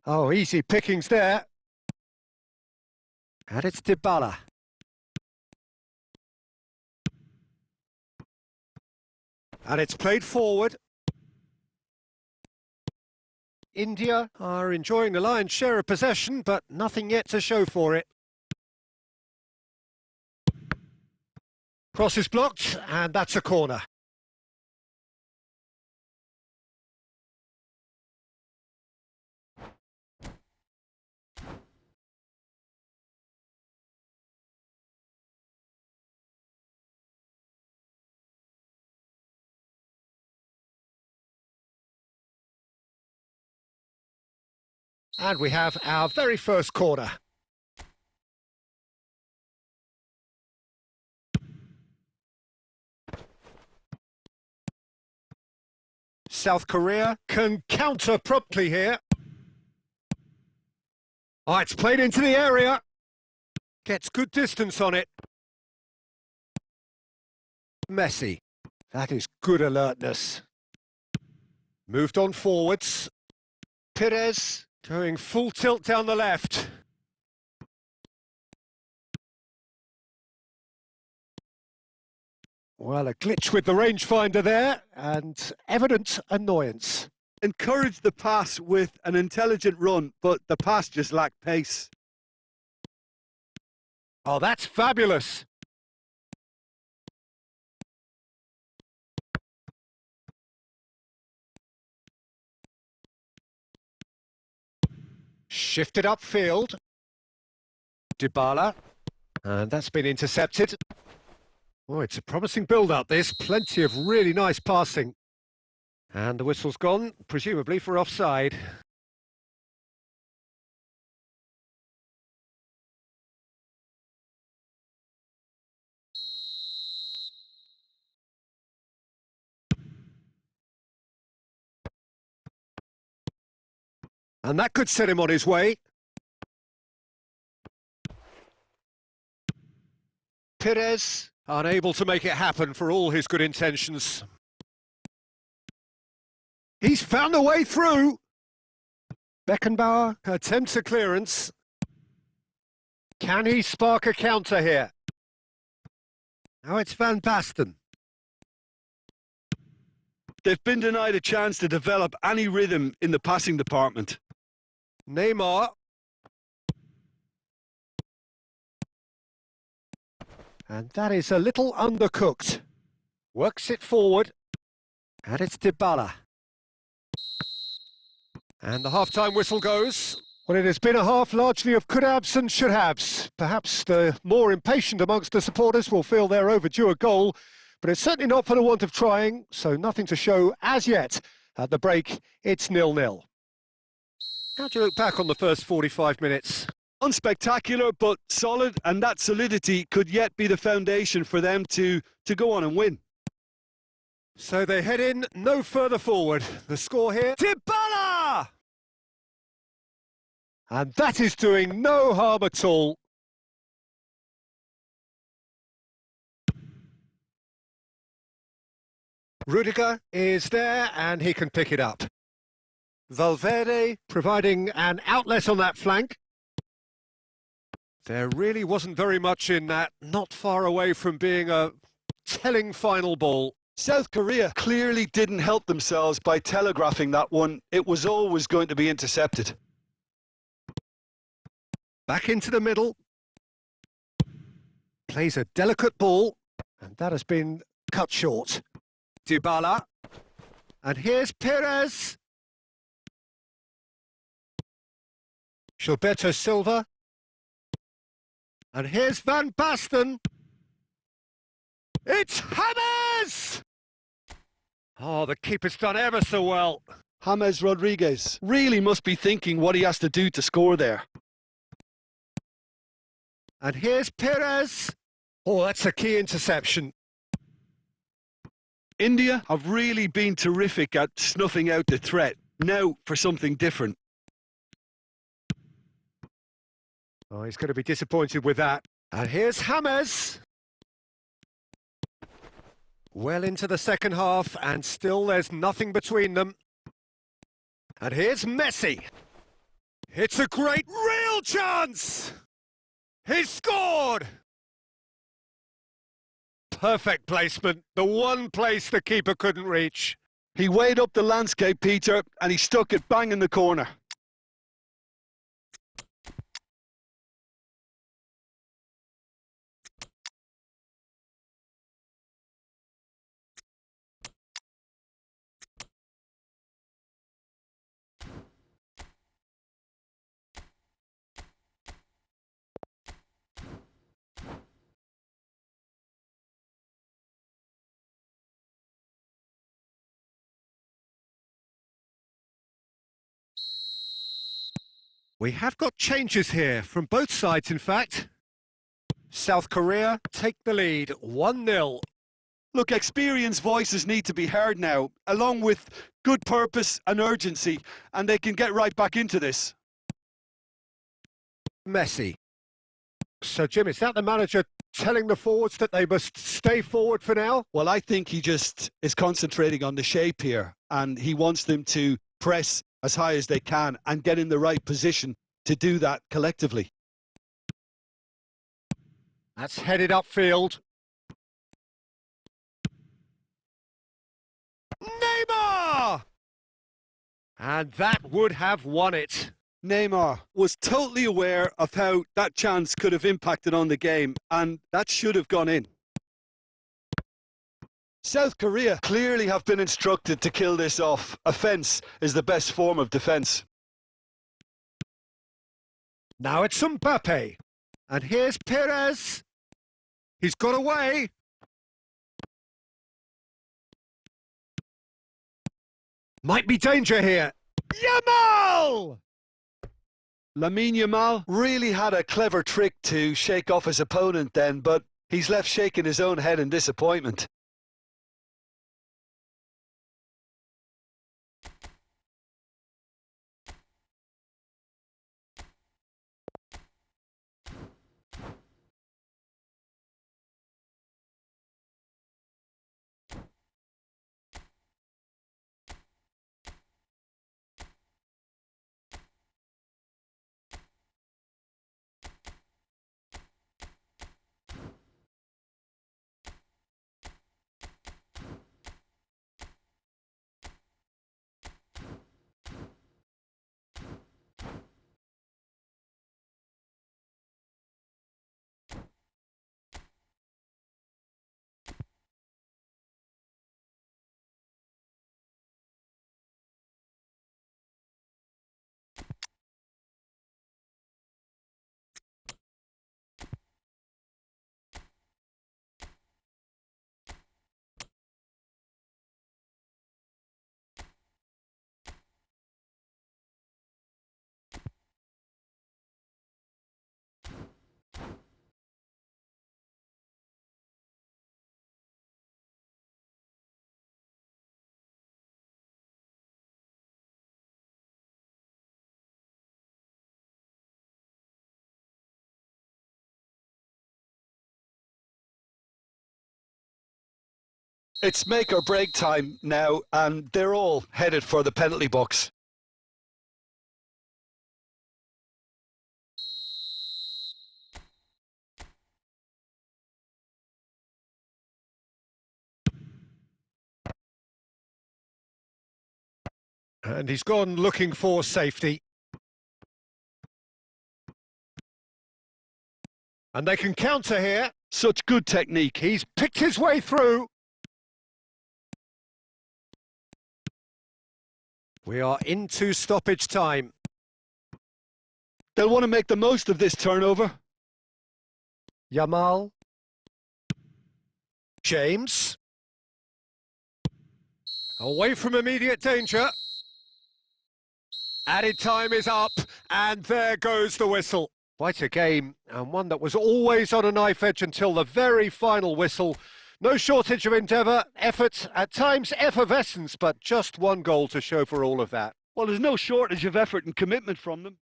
Oh, easy pickings there. And it's Dybala. And it's played forward. India are enjoying the lion's share of possession, but nothing yet to show for it. Cross is blocked, and that's a corner. And we have our very first corner. South Korea can counter promptly here. Oh, it's played into the area. Gets good distance on it. Messi. That is good alertness. Moved on forwards. Perez going full tilt down the left. Well, a glitch with the rangefinder there, and evident annoyance. Encouraged the pass with an intelligent run, but the pass just lacked pace. Oh, that's fabulous. Shifted upfield. Dybala. And that's been intercepted. Oh, it's a promising build-up, this. Plenty of really nice passing. And the whistle's gone, presumably for offside. And that could set him on his way. Perez, unable to make it happen for all his good intentions. He's found a way through. Beckenbauer attempts a clearance. Can he spark a counter here? Now it's Van Basten. They've been denied a chance to develop any rhythm in the passing department. Neymar. And that is a little undercooked. Works it forward. And it's Dybala. And the half-time whistle goes. Well, it has been a half largely of could-haves and should-haves. Perhaps the more impatient amongst the supporters will feel they're overdue a goal, but it's certainly not for the want of trying, so nothing to show as yet. At the break, it's 0-0. How do you look back on the first 45 minutes? Unspectacular, but solid, and that solidity could yet be the foundation for them to go on and win. So they head in no further forward. The score here, Dybala! And that is doing no harm at all. Rudiger is there and he can pick it up. Valverde providing an outlet on that flank. There really wasn't very much in that, not far away from being a telling final ball. South Korea clearly didn't help themselves by telegraphing that one. It was always going to be intercepted. Back into the middle. Plays a delicate ball, and that has been cut short. Dybala. And here's Perez. Gilberto Silva. And here's Van Basten. It's Hammers! Oh, the keeper's done ever so well. James Rodriguez really must be thinking what he has to do to score there. And here's Perez. Oh, that's a key interception. India have really been terrific at snuffing out the threat. Now for something different. Oh, he's going to be disappointed with that. And here's James. Well into the second half, and still there's nothing between them. And here's Messi. It's a great real chance! He's scored! Perfect placement, the one place the keeper couldn't reach. He weighed up the landscape, Peter, and he stuck it bang in the corner. We have got changes here, from both sides in fact. South Korea take the lead, 1-0. Look, experienced voices need to be heard now, along with good purpose and urgency, and they can get right back into this. Messi. So, Jim, is that the manager telling the forwards that they must stay forward for now? Well, I think he just is concentrating on the shape here, and he wants them to press as high as they can and get in the right position to do that collectively. That's headed upfield. Neymar! And that would have won it. Neymar was totally aware of how that chance could have impacted on the game, and that should have gone in. South Korea clearly have been instructed to kill this off. Offence is the best form of defence. Now it's Mbappe. And here's Perez. He's got away. Might be danger here. Yamal! Lamine Yamal really had a clever trick to shake off his opponent then, but he's left shaking his own head in disappointment. It's make or break time now, and they're all headed for the penalty box. And he's gone looking for safety. And they can counter here. Such good technique. He's picked his way through. We are into stoppage time. They'll want to make the most of this turnover. Yamal. James. Away from immediate danger. Added time is up, and there goes the whistle. Quite a game, and one that was always on a knife edge until the very final whistle. No shortage of endeavour, effort, at times effervescence, but just one goal to show for all of that. Well, there's no shortage of effort and commitment from them.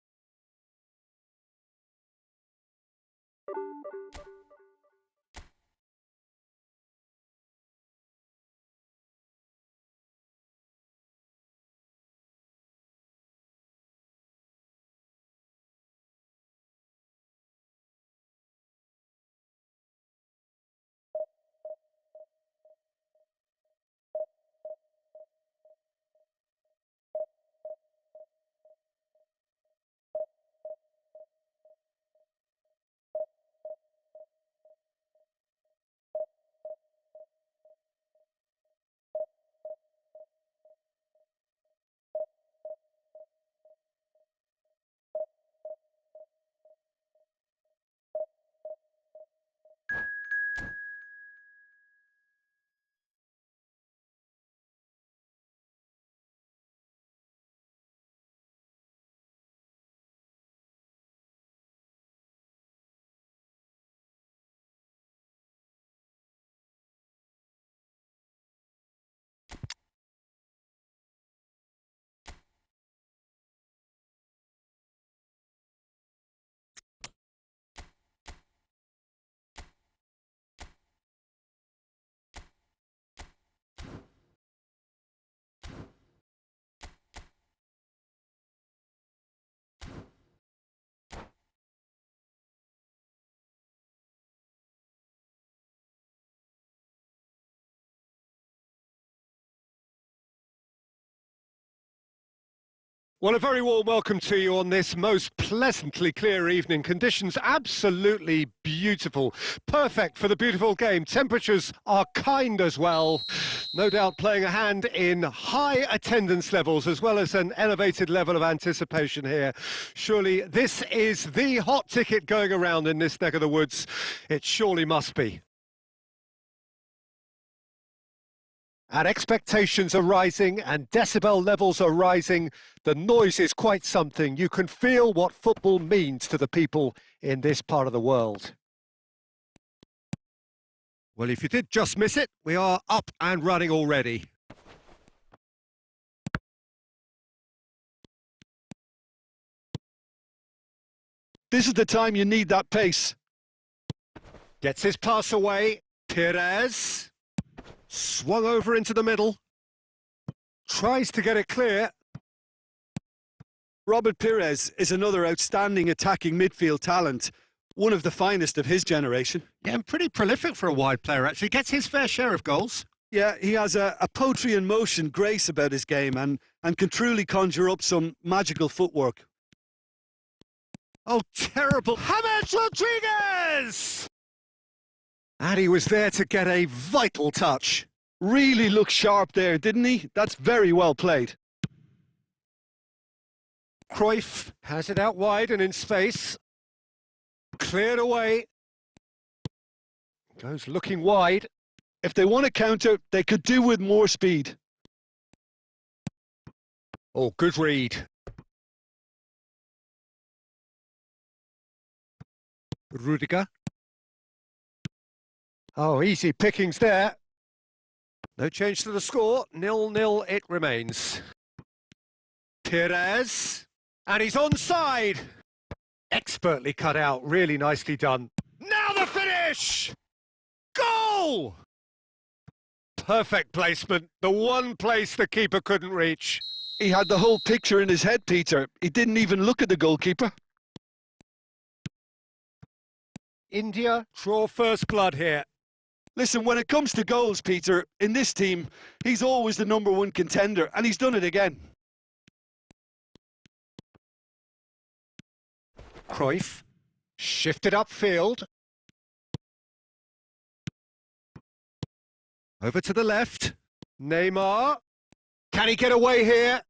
Well, a very warm welcome to you on this most pleasantly clear evening. Conditions absolutely beautiful. Perfect for the beautiful game. Temperatures are kind as well. No doubt playing a hand in high attendance levels as well as an elevated level of anticipation here. Surely this is the hot ticket going around in this neck of the woods. It surely must be. And expectations are rising and decibel levels are rising. The noise is quite something. You can feel what football means to the people in this part of the world. Well, if you did just miss it, we are up and running already. This is the time you need that pace. Gets his pass away. Perez. Swung over into the middle. Tries to get it clear. Robert Pires is another outstanding attacking midfield talent. One of the finest of his generation. Yeah, and pretty prolific for a wide player, actually. Gets his fair share of goals. Yeah, he has a poetry in motion grace about his game and can truly conjure up some magical footwork. Oh, terrible. James Rodriguez! And he was there to get a vital touch. Really looked sharp there, didn't he? That's very well played. Cruyff has it out wide and in space. Cleared away. Goes looking wide. If they want to counter, they could do with more speed. Oh, good read. Rudiger. Oh, easy pickings there. No change to the score. 0-0 it remains. Perez. And he's onside. Expertly cut out. Really nicely done. Now the finish! Goal! Perfect placement. The one place the keeper couldn't reach. He had the whole picture in his head, Peter. He didn't even look at the goalkeeper. India draw first blood here. Listen, when it comes to goals, Peter, in this team, he's always the #1 contender, and he's done it again. Cruyff shifted upfield. Over to the left. Neymar. Can he get away here?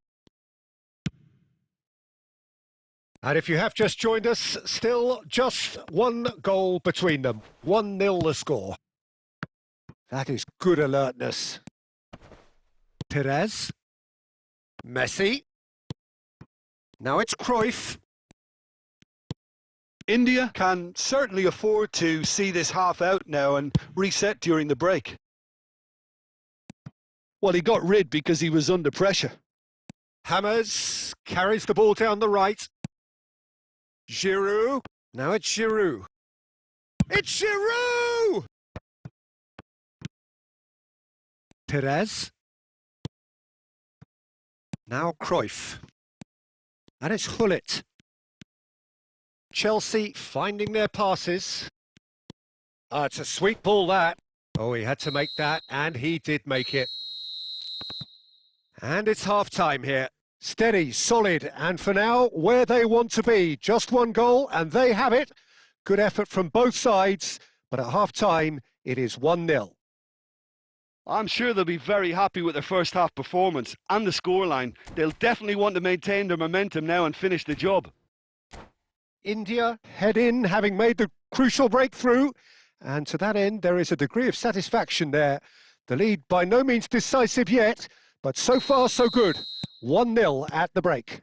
And if you have just joined us, still just one goal between them. 1-0 the score. That is good alertness. Perez. Messi. Now it's Cruyff. India can certainly afford to see this half out now and reset during the break. Well, he got rid because he was under pressure. Hammers carries the ball down the right. Giroud. Now it's Giroud. It's Giroud! Perez. Now Cruyff. And it's Hullet. Chelsea finding their passes. Ah, it's a sweet ball, that. Oh, he had to make that, and he did make it. And it's half-time here. Steady, solid, and for now, where they want to be. Just one goal, and they have it. Good effort from both sides, but at half-time, it is 1-0. I'm sure they'll be very happy with their first half performance and the scoreline. They'll definitely want to maintain their momentum now and finish the job. India head in, having made the crucial breakthrough, and to that end there is a degree of satisfaction there. The lead by no means decisive yet, but so far so good. 1-0 at the break.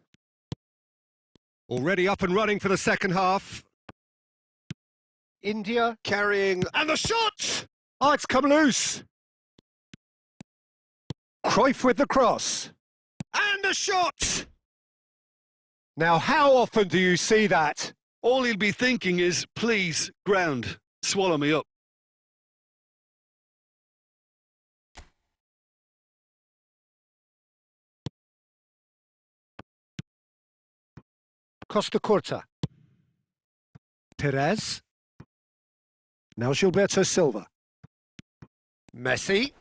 Already up and running for the second half. India carrying, and the shot! Oh, it's come loose. Cruyff with the cross. And the shot! Now, how often do you see that? All he'll be thinking is, please, ground, swallow me up. Costa Curta. Perez. Now Gilberto Silva. Messi.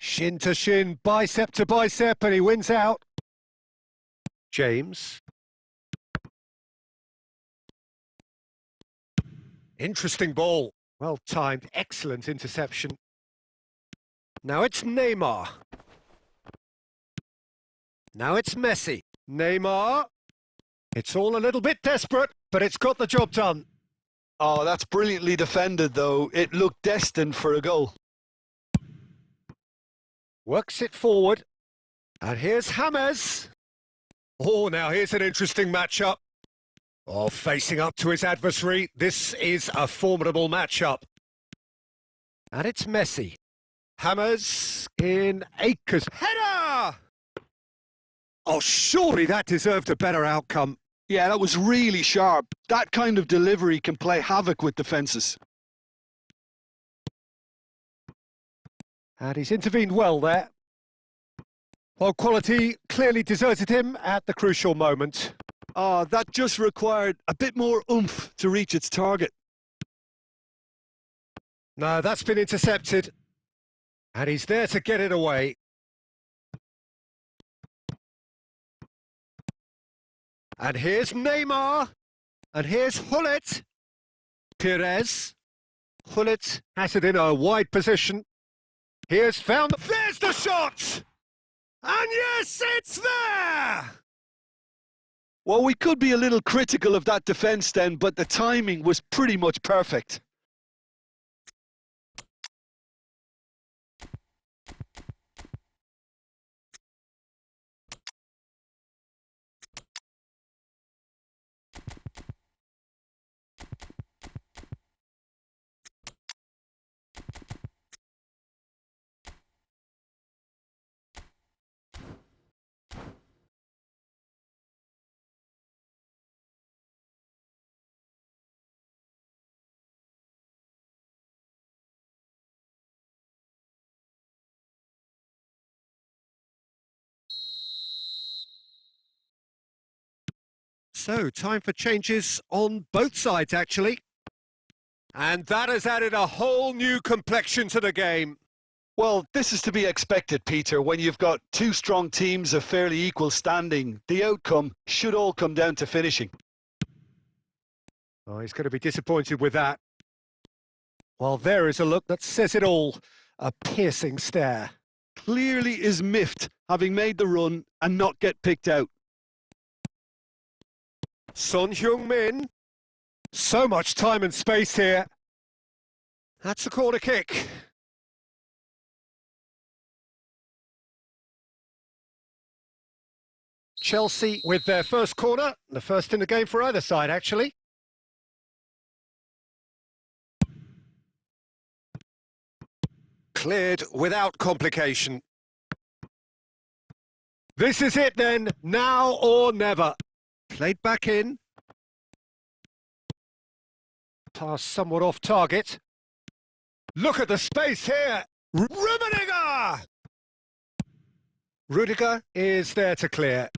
Shin to shin, bicep to bicep, and he wins out. James. Interesting ball. Well timed, excellent interception. Now it's Neymar. Now it's Messi. Neymar. It's all a little bit desperate, but it's got the job done. Oh, that's brilliantly defended, though. It looked destined for a goal. Works it forward. And here's James. Oh, now here's an interesting matchup. Oh, facing up to his adversary. This is a formidable matchup. And it's Messi. James in Akers. Header! Oh, surely that deserved a better outcome. Yeah, that was really sharp. That kind of delivery can play havoc with defences. And he's intervened well there. Well, quality clearly deserted him at the crucial moment. Oh, that just required a bit more oomph to reach its target. No, that's been intercepted. And he's there to get it away. And here's Neymar. And here's Hullet. Perez. Hullet has it in a wide position. Here's found. There's the shot! And yes, it's there! Well, we could be a little critical of that defence then, but the timing was pretty much perfect. So, time for changes on both sides, actually. And that has added a whole new complexion to the game. Well, this is to be expected, Peter. When you've got two strong teams of fairly equal standing, the outcome should all come down to finishing. Oh, he's going to be disappointed with that. Well, there is a look that says it all. A piercing stare. Clearly is miffed, having made the run and not get picked out. Son Heung-min. So much time and space here. That's a corner kick. Chelsea with their first corner, the first in the game for either side, actually. Cleared without complication. This is it then, now or never. Played back in. Pass somewhat off target. Look at the space here. Rudiger! Rudiger is there to clear.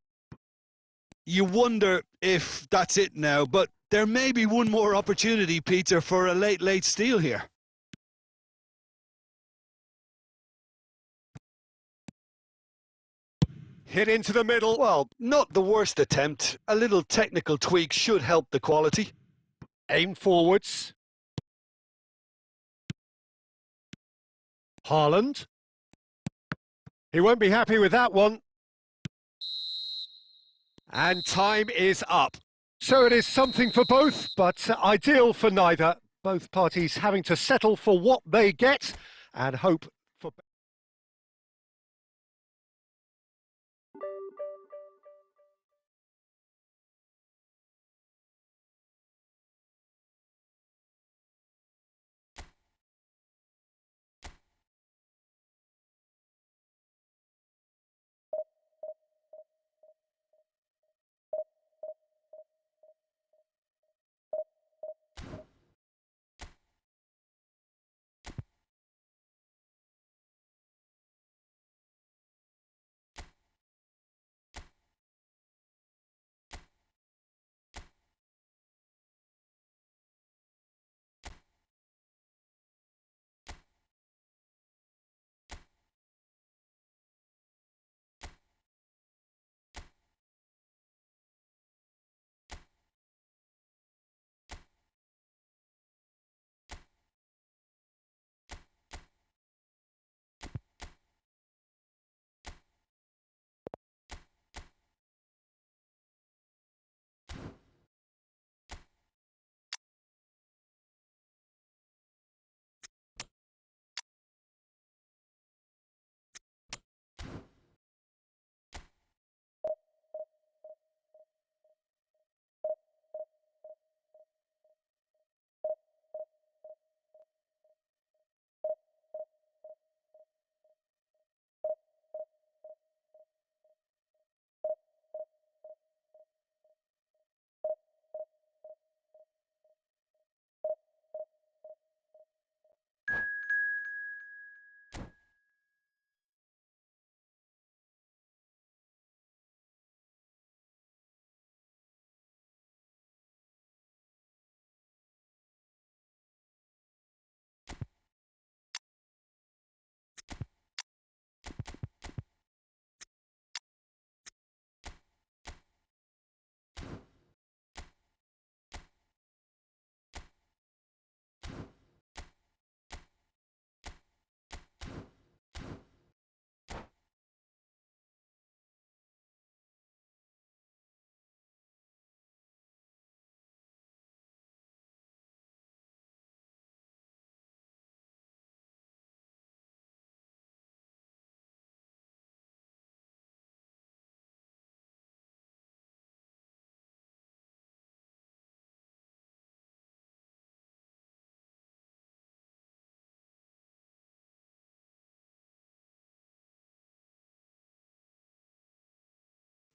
You wonder if that's it now, but there may be one more opportunity, Peter, for a late steal here. Hit into the middle. Well, not the worst attempt. A little technical tweak should help the quality. Aim forwards. Haaland. He won't be happy with that one. And time is up. So it is something for both, but ideal for neither. Both parties having to settle for what they get and hope for...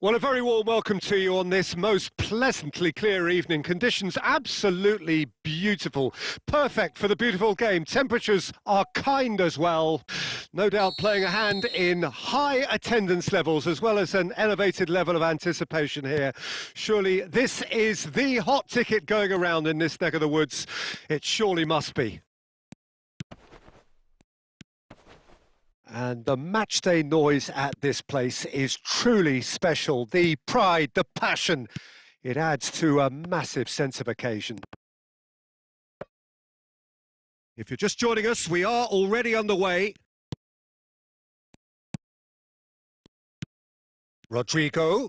Well, a very warm welcome to you on this most pleasantly clear evening. Conditions absolutely beautiful. Perfect for the beautiful game. Temperatures are kind as well. No doubt playing a hand in high attendance levels as well as an elevated level of anticipation here. Surely this is the hot ticket going around in this neck of the woods. It surely must be. And the matchday noise at this place is truly special. The pride, the passion, it adds to a massive sense of occasion. If you're just joining us, we are already underway. Rodrigo.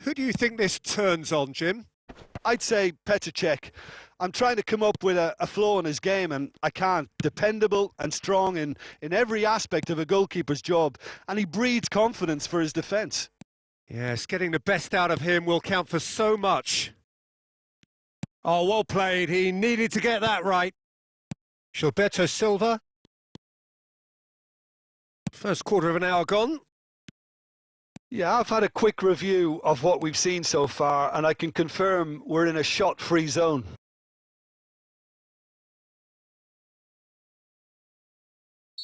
Who do you think this turns on, Jim? I'd say Petr Cech. I'm trying to come up with a flaw in his game, and I can't. Dependable and strong in every aspect of a goalkeeper's job, and he breeds confidence for his defence. Yes, getting the best out of him will count for so much. Oh, well played. He needed to get that right. Gilberto Silva. First quarter of an hour gone. Yeah, I've had a quick review of what we've seen so far, and I can confirm we're in a shot-free zone.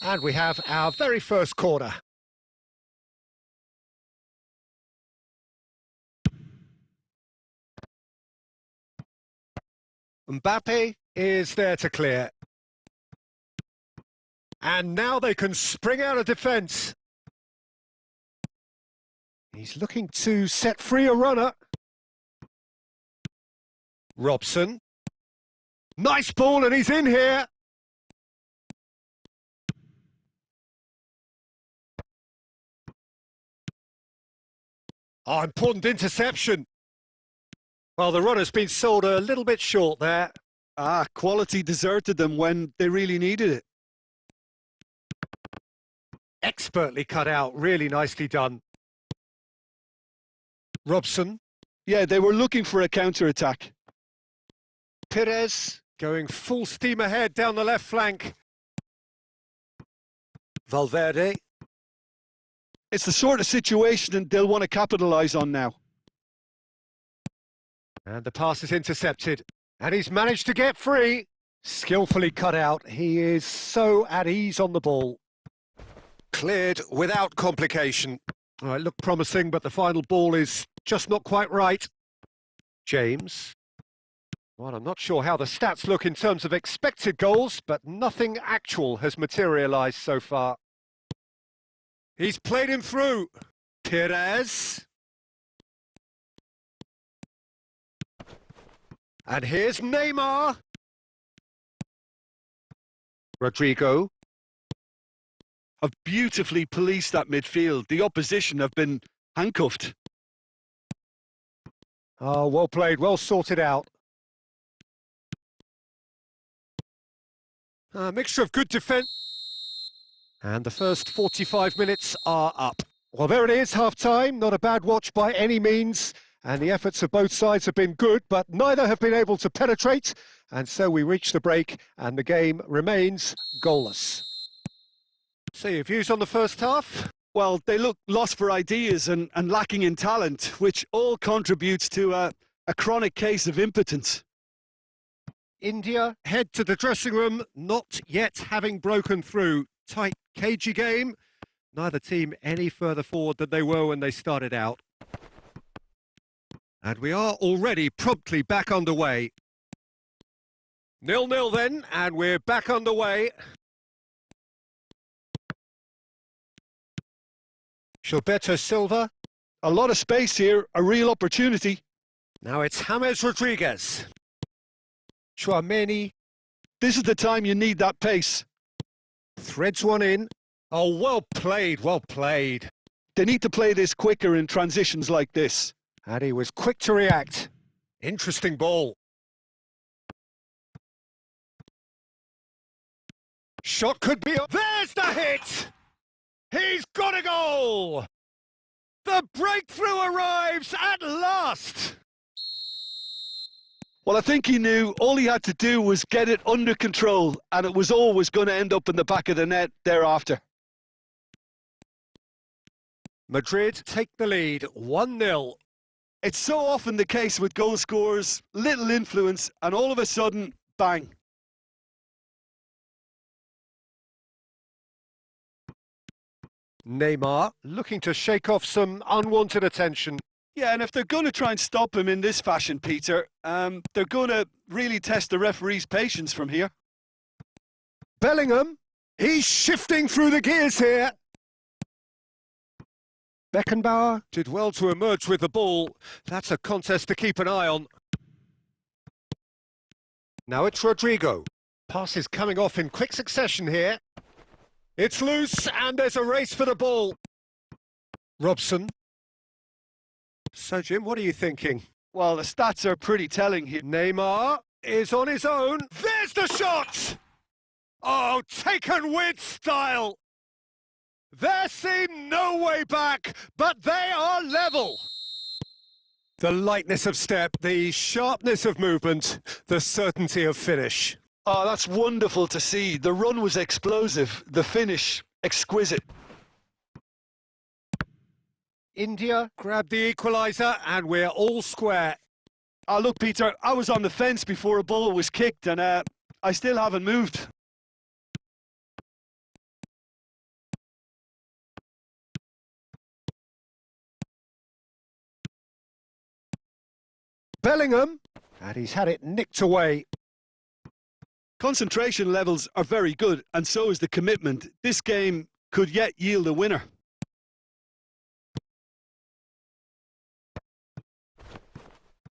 And we have our very first corner. Mbappe is there to clear. And now they can spring out of defence. He's looking to set free a runner. Robson. Nice ball, and he's in here. Oh, important interception. Well, the runner's been sold a little bit short there. Quality deserted them when they really needed it. Expertly cut out, really nicely done. Robson. Yeah, they were looking for a counter-attack. Perez going full steam ahead down the left flank. Valverde. It's the sort of situation they'll want to capitalise on now. And the pass is intercepted. And he's managed to get free. Skillfully cut out. He is so at ease on the ball. Cleared without complication. Oh, it looked promising, but the final ball is just not quite right. James. Well, I'm not sure how the stats look in terms of expected goals, but nothing actual has materialised so far. He's played him through. Perez. And here's Neymar. Rodrigo. Have beautifully policed that midfield. The opposition have been handcuffed. Oh, well played, well sorted out. A mixture of good defence. And the first 45 minutes are up. Well, there it is, half-time. Not a bad watch by any means. And the efforts of both sides have been good, but neither have been able to penetrate. And so we reach the break, and the game remains goalless. So your views on the first half? Well, they look lost for ideas and lacking in talent, which all contributes to a chronic case of impotence. India head to the dressing room, not yet having broken through. Tight, cagey game. Neither team any further forward than they were when they started out. And we are already promptly back underway. 0-0 then, and we're back underway. Gilberto Silva. A lot of space here, a real opportunity. Now it's James Rodriguez. Chouameni. This is the time you need that pace. Threads one in. Oh, well played, well played. They need to play this quicker in transitions like this. And he was quick to react. Interesting ball. Shot could be... There's the hit! He's got a goal! The breakthrough arrives at last! Well, I think he knew all he had to do was get it under control, and it was always going to end up in the back of the net thereafter. Madrid take the lead, 1-0. It's so often the case with goal scorers, little influence, and all of a sudden, bang. Neymar looking to shake off some unwanted attention. Yeah, and if they're going to try and stop him in this fashion, Peter, they're going to really test the referee's patience from here. Bellingham, he's shifting through the gears here. Beckenbauer did well to emerge with the ball. That's a contest to keep an eye on. Now it's Rodrigo. Pass is coming off in quick succession here. It's loose, and there's a race for the ball. Robson. So, Jim, what are you thinking? Well, the stats are pretty telling here. Neymar. is on his own. There's the shot! Oh, taken with style. There seemed no way back, but they are level. The lightness of step, the sharpness of movement, the certainty of finish. Oh, that's wonderful to see. The run was explosive, the finish exquisite. India grabbed the equaliser and we're all square. Oh, look, Peter, I was on the fence before a ball was kicked and I still haven't moved. Bellingham, and he's had it nicked away. Concentration levels are very good, and so is the commitment. This game could yet yield a winner.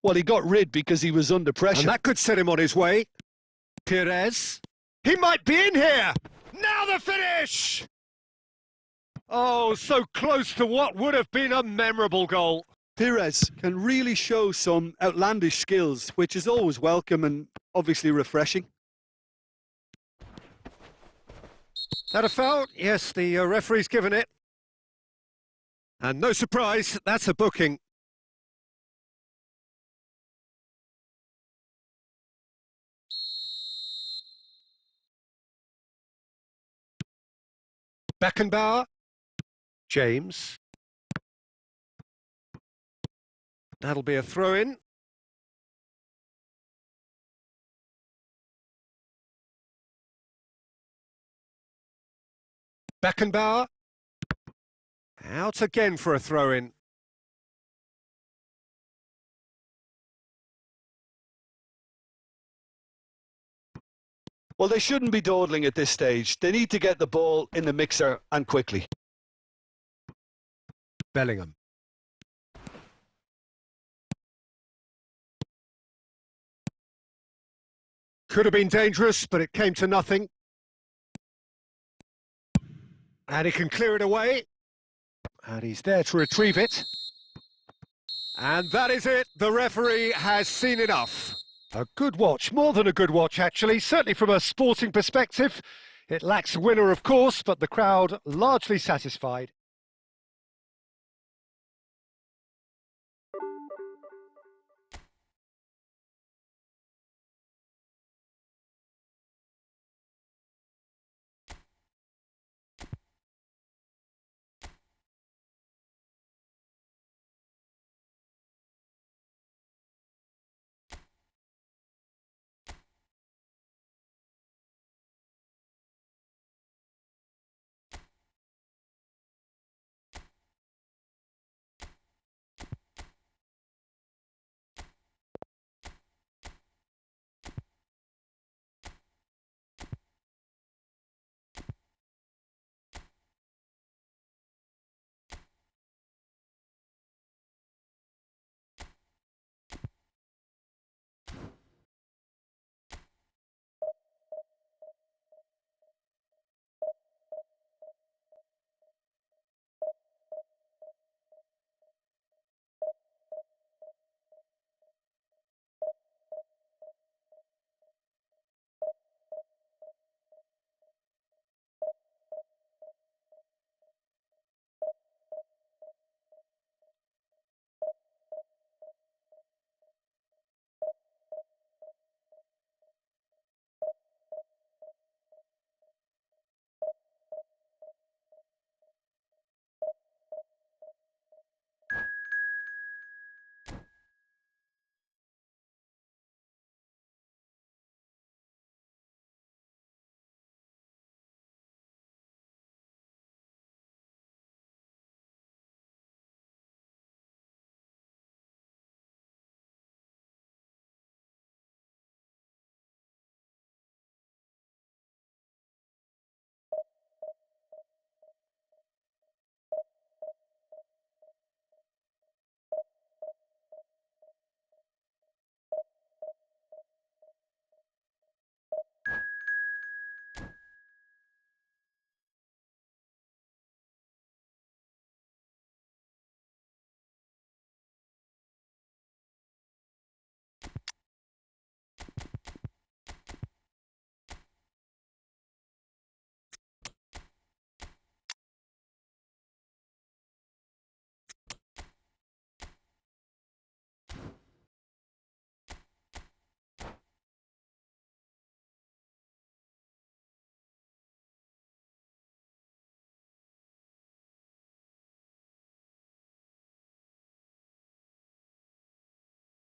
Well, he got rid because he was under pressure. And that could set him on his way. Perez, he might be in here. Now the finish! Oh, so close to what would have been a memorable goal. Perez can really show some outlandish skills, which is always welcome and obviously refreshing. That a foul? Yes, the referee's given it. And no surprise, that's a booking. Beckenbauer, James. That'll be a throw-in. Beckenbauer. Out again for a throw-in. Well, they shouldn't be dawdling at this stage. They need to get the ball in the mixer and quickly. Bellingham. Could have been dangerous, but it came to nothing. And he can clear it away. And he's there to retrieve it. And that is it. The referee has seen enough. A good watch, more than a good watch actually, certainly from a sporting perspective. It lacks a winner, of course, but the crowd largely satisfied.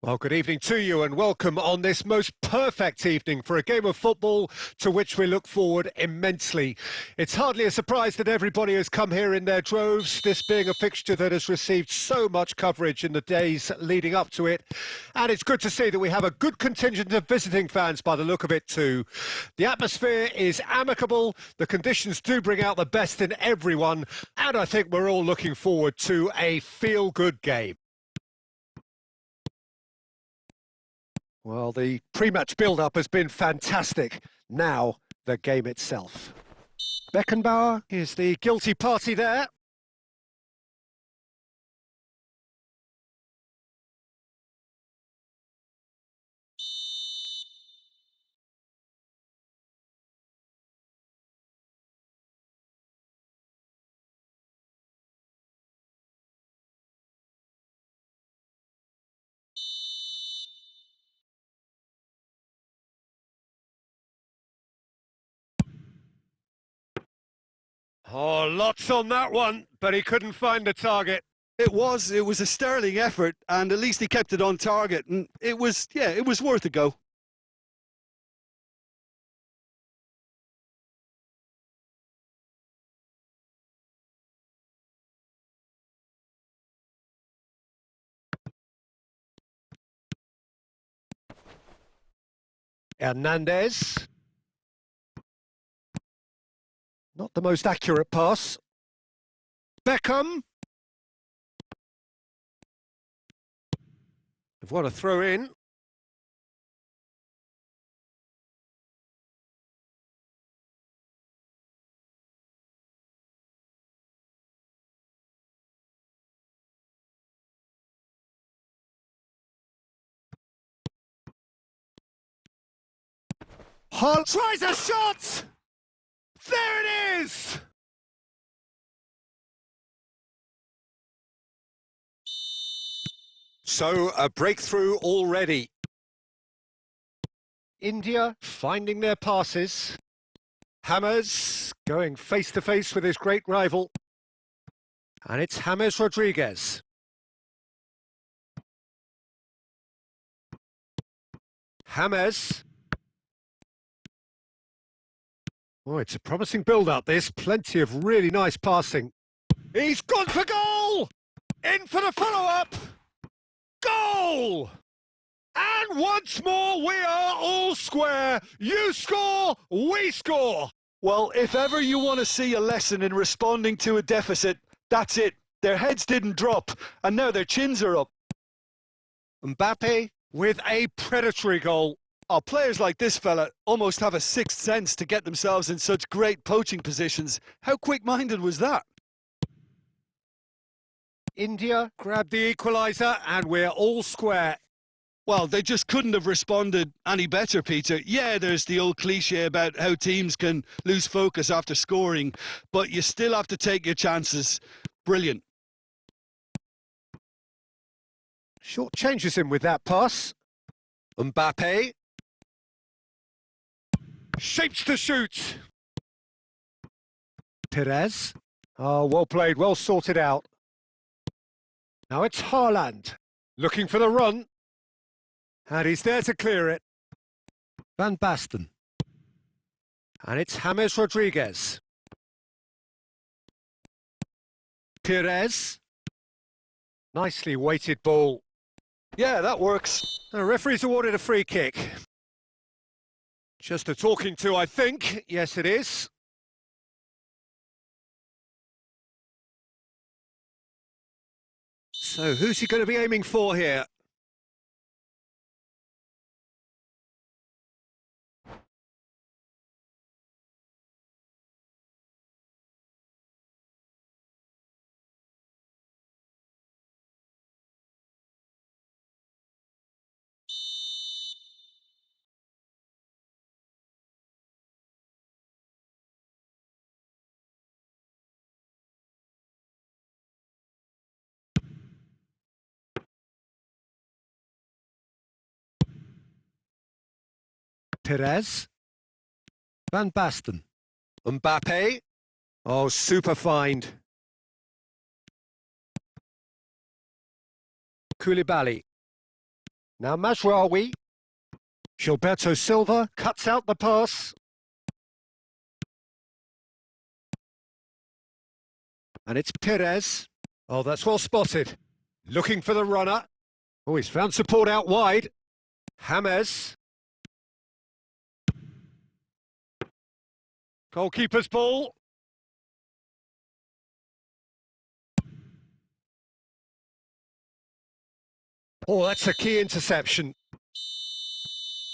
Well, good evening to you and welcome on this most perfect evening for a game of football to which we look forward immensely. It's hardly a surprise that everybody has come here in their droves, this being a fixture that has received so much coverage in the days leading up to it. And it's good to see that we have a good contingent of visiting fans by the look of it too. The atmosphere is amicable, the conditions do bring out the best in everyone, and I think we're all looking forward to a feel-good game. Well, the pre-match build-up has been fantastic. Now, the game itself. Beckenbauer is the guilty party there. Oh, lots on that one, but he couldn't find the target. It was a sterling effort, and at least he kept it on target, and it was worth a go. Hernandez. Not the most accurate pass. Beckham. What a throw in. Hull tries a shot! There it is! So, a breakthrough already. India finding their passes. James going face-to-face with his great rival. And it's James Rodriguez. James. Oh, it's a promising build-up, this. Plenty of really nice passing. He's gone for goal! In for the follow-up! Goal! And once more, we are all square. You score, we score. Well, if ever you want to see a lesson in responding to a deficit, that's it. Their heads didn't drop, and now their chins are up. Mbappe with a predatory goal. Oh, players like this fella almost have a sixth sense to get themselves in such great poaching positions. How quick-minded was that? India grabbed the equaliser and we're all square. Well, they just couldn't have responded any better, Peter. Yeah, there's the old cliche about how teams can lose focus after scoring, but you still have to take your chances. Brilliant. Short changes him with that pass. Mbappe. Shapes to shoot. Perez. Oh, well played, well sorted out. Now it's Haaland. Looking for the run. And he's there to clear it. Van Basten. And it's James Rodriguez. Perez. Nicely weighted ball. Yeah, that works. The referee's awarded a free kick. Just a talking to, I think. Yes, it is. So, who's he going to be aiming for here? Perez. Van Basten. Mbappe. Oh, super find. Koulibaly. Now Mazraoui. Gilberto Silva cuts out the pass. And it's Perez. Oh, that's well spotted. Looking for the runner. Oh, he's found support out wide. James. Goalkeeper's ball. Oh, that's a key interception.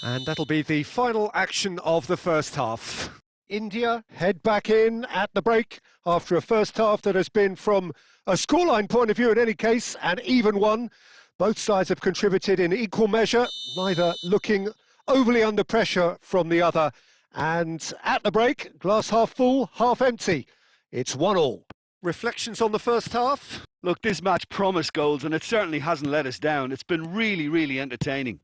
And that'll be the final action of the first half. India head back in at the break after a first half that has been, from a scoreline point of view in any case, an even one. Both sides have contributed in equal measure, neither looking overly under pressure from the other. And at the break, glass half full, half empty. It's 1-1. Reflections on the first half? Look, this match promised goals, and it certainly hasn't let us down. It's been really, really entertaining.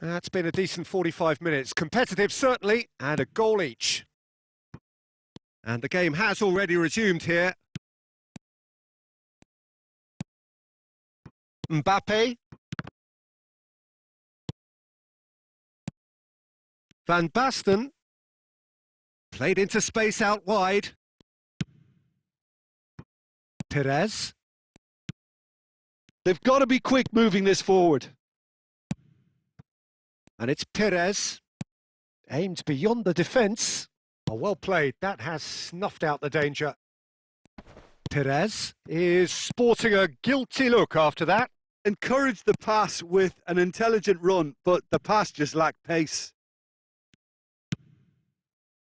That's been a decent 45 minutes. Competitive, certainly, and a goal each. And the game has already resumed here. Mbappe. Van Basten. Played into space out wide. Perez. They've got to be quick moving this forward. And it's Perez. Aimed beyond the defence. Oh, well played. That has snuffed out the danger. Perez is sporting a guilty look after that. Encouraged the pass with an intelligent run, but the pass just lacked pace.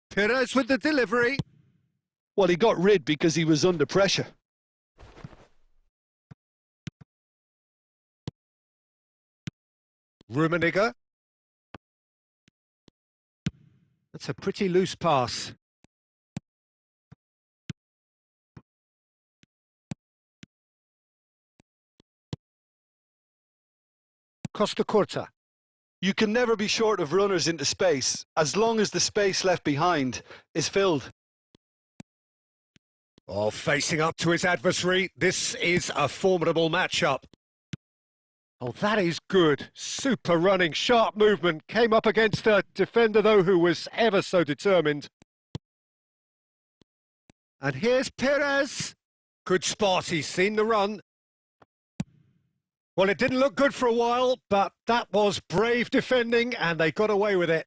Perez with the delivery. Well, he got rid because he was under pressure. Rummenigge. That's a pretty loose pass. Costa Curta. You can never be short of runners into space, as long as the space left behind is filled. Oh, facing up to his adversary. This is a formidable matchup. Oh, that is good. Super running, sharp movement. Came up against a defender, though, who was ever so determined. And here's Perez. Good spot. He's seen the run. Well, it didn't look good for a while, but that was brave defending, and they got away with it.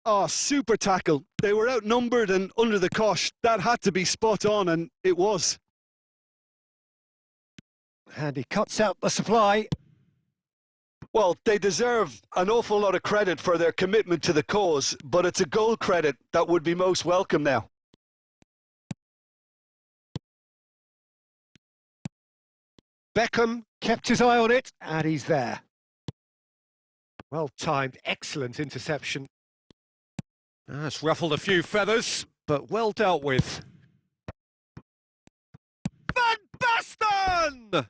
Oh, super tackle. They were outnumbered and under the cosh. That had to be spot on, and it was. And he cuts out the supply. Well, they deserve an awful lot of credit for their commitment to the cause, but it's a goal credit that would be most welcome now. Beckham kept his eye on it, and he's there. Well timed, excellent interception. That's ruffled a few feathers, but well dealt with. Van Basten!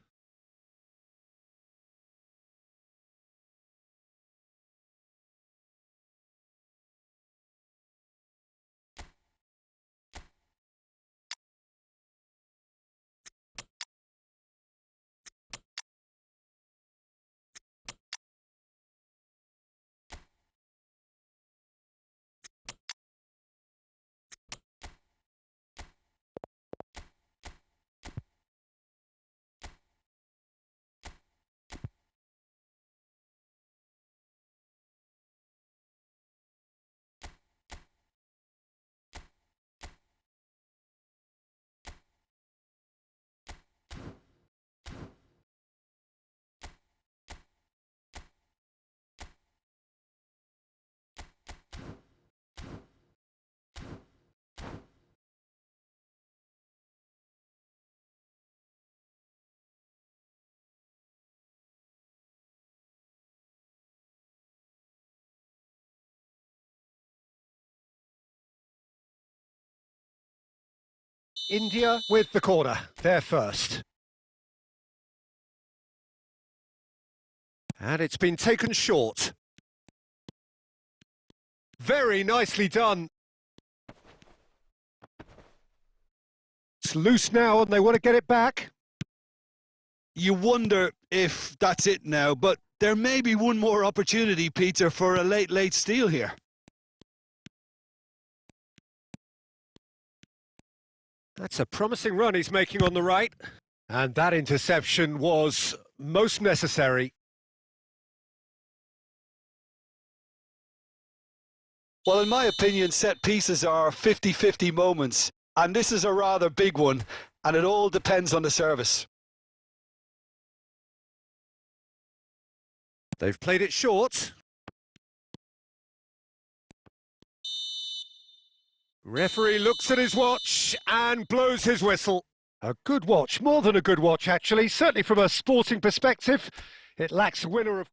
India with the corner, they're first. And it's been taken short. Very nicely done. It's loose now and they want to get it back. You wonder if that's it now, but There may be one more opportunity, Peter, for a late steal here. That's a promising run he's making on the right. And that interception was most necessary. Well, in my opinion, set pieces are 50-50 moments, and this is a rather big one, and it all depends on the service. They've played it short. Referee looks at his watch and blows his whistle. A good watch, more than a good watch actually, certainly from a sporting perspective. It lacks a winner of...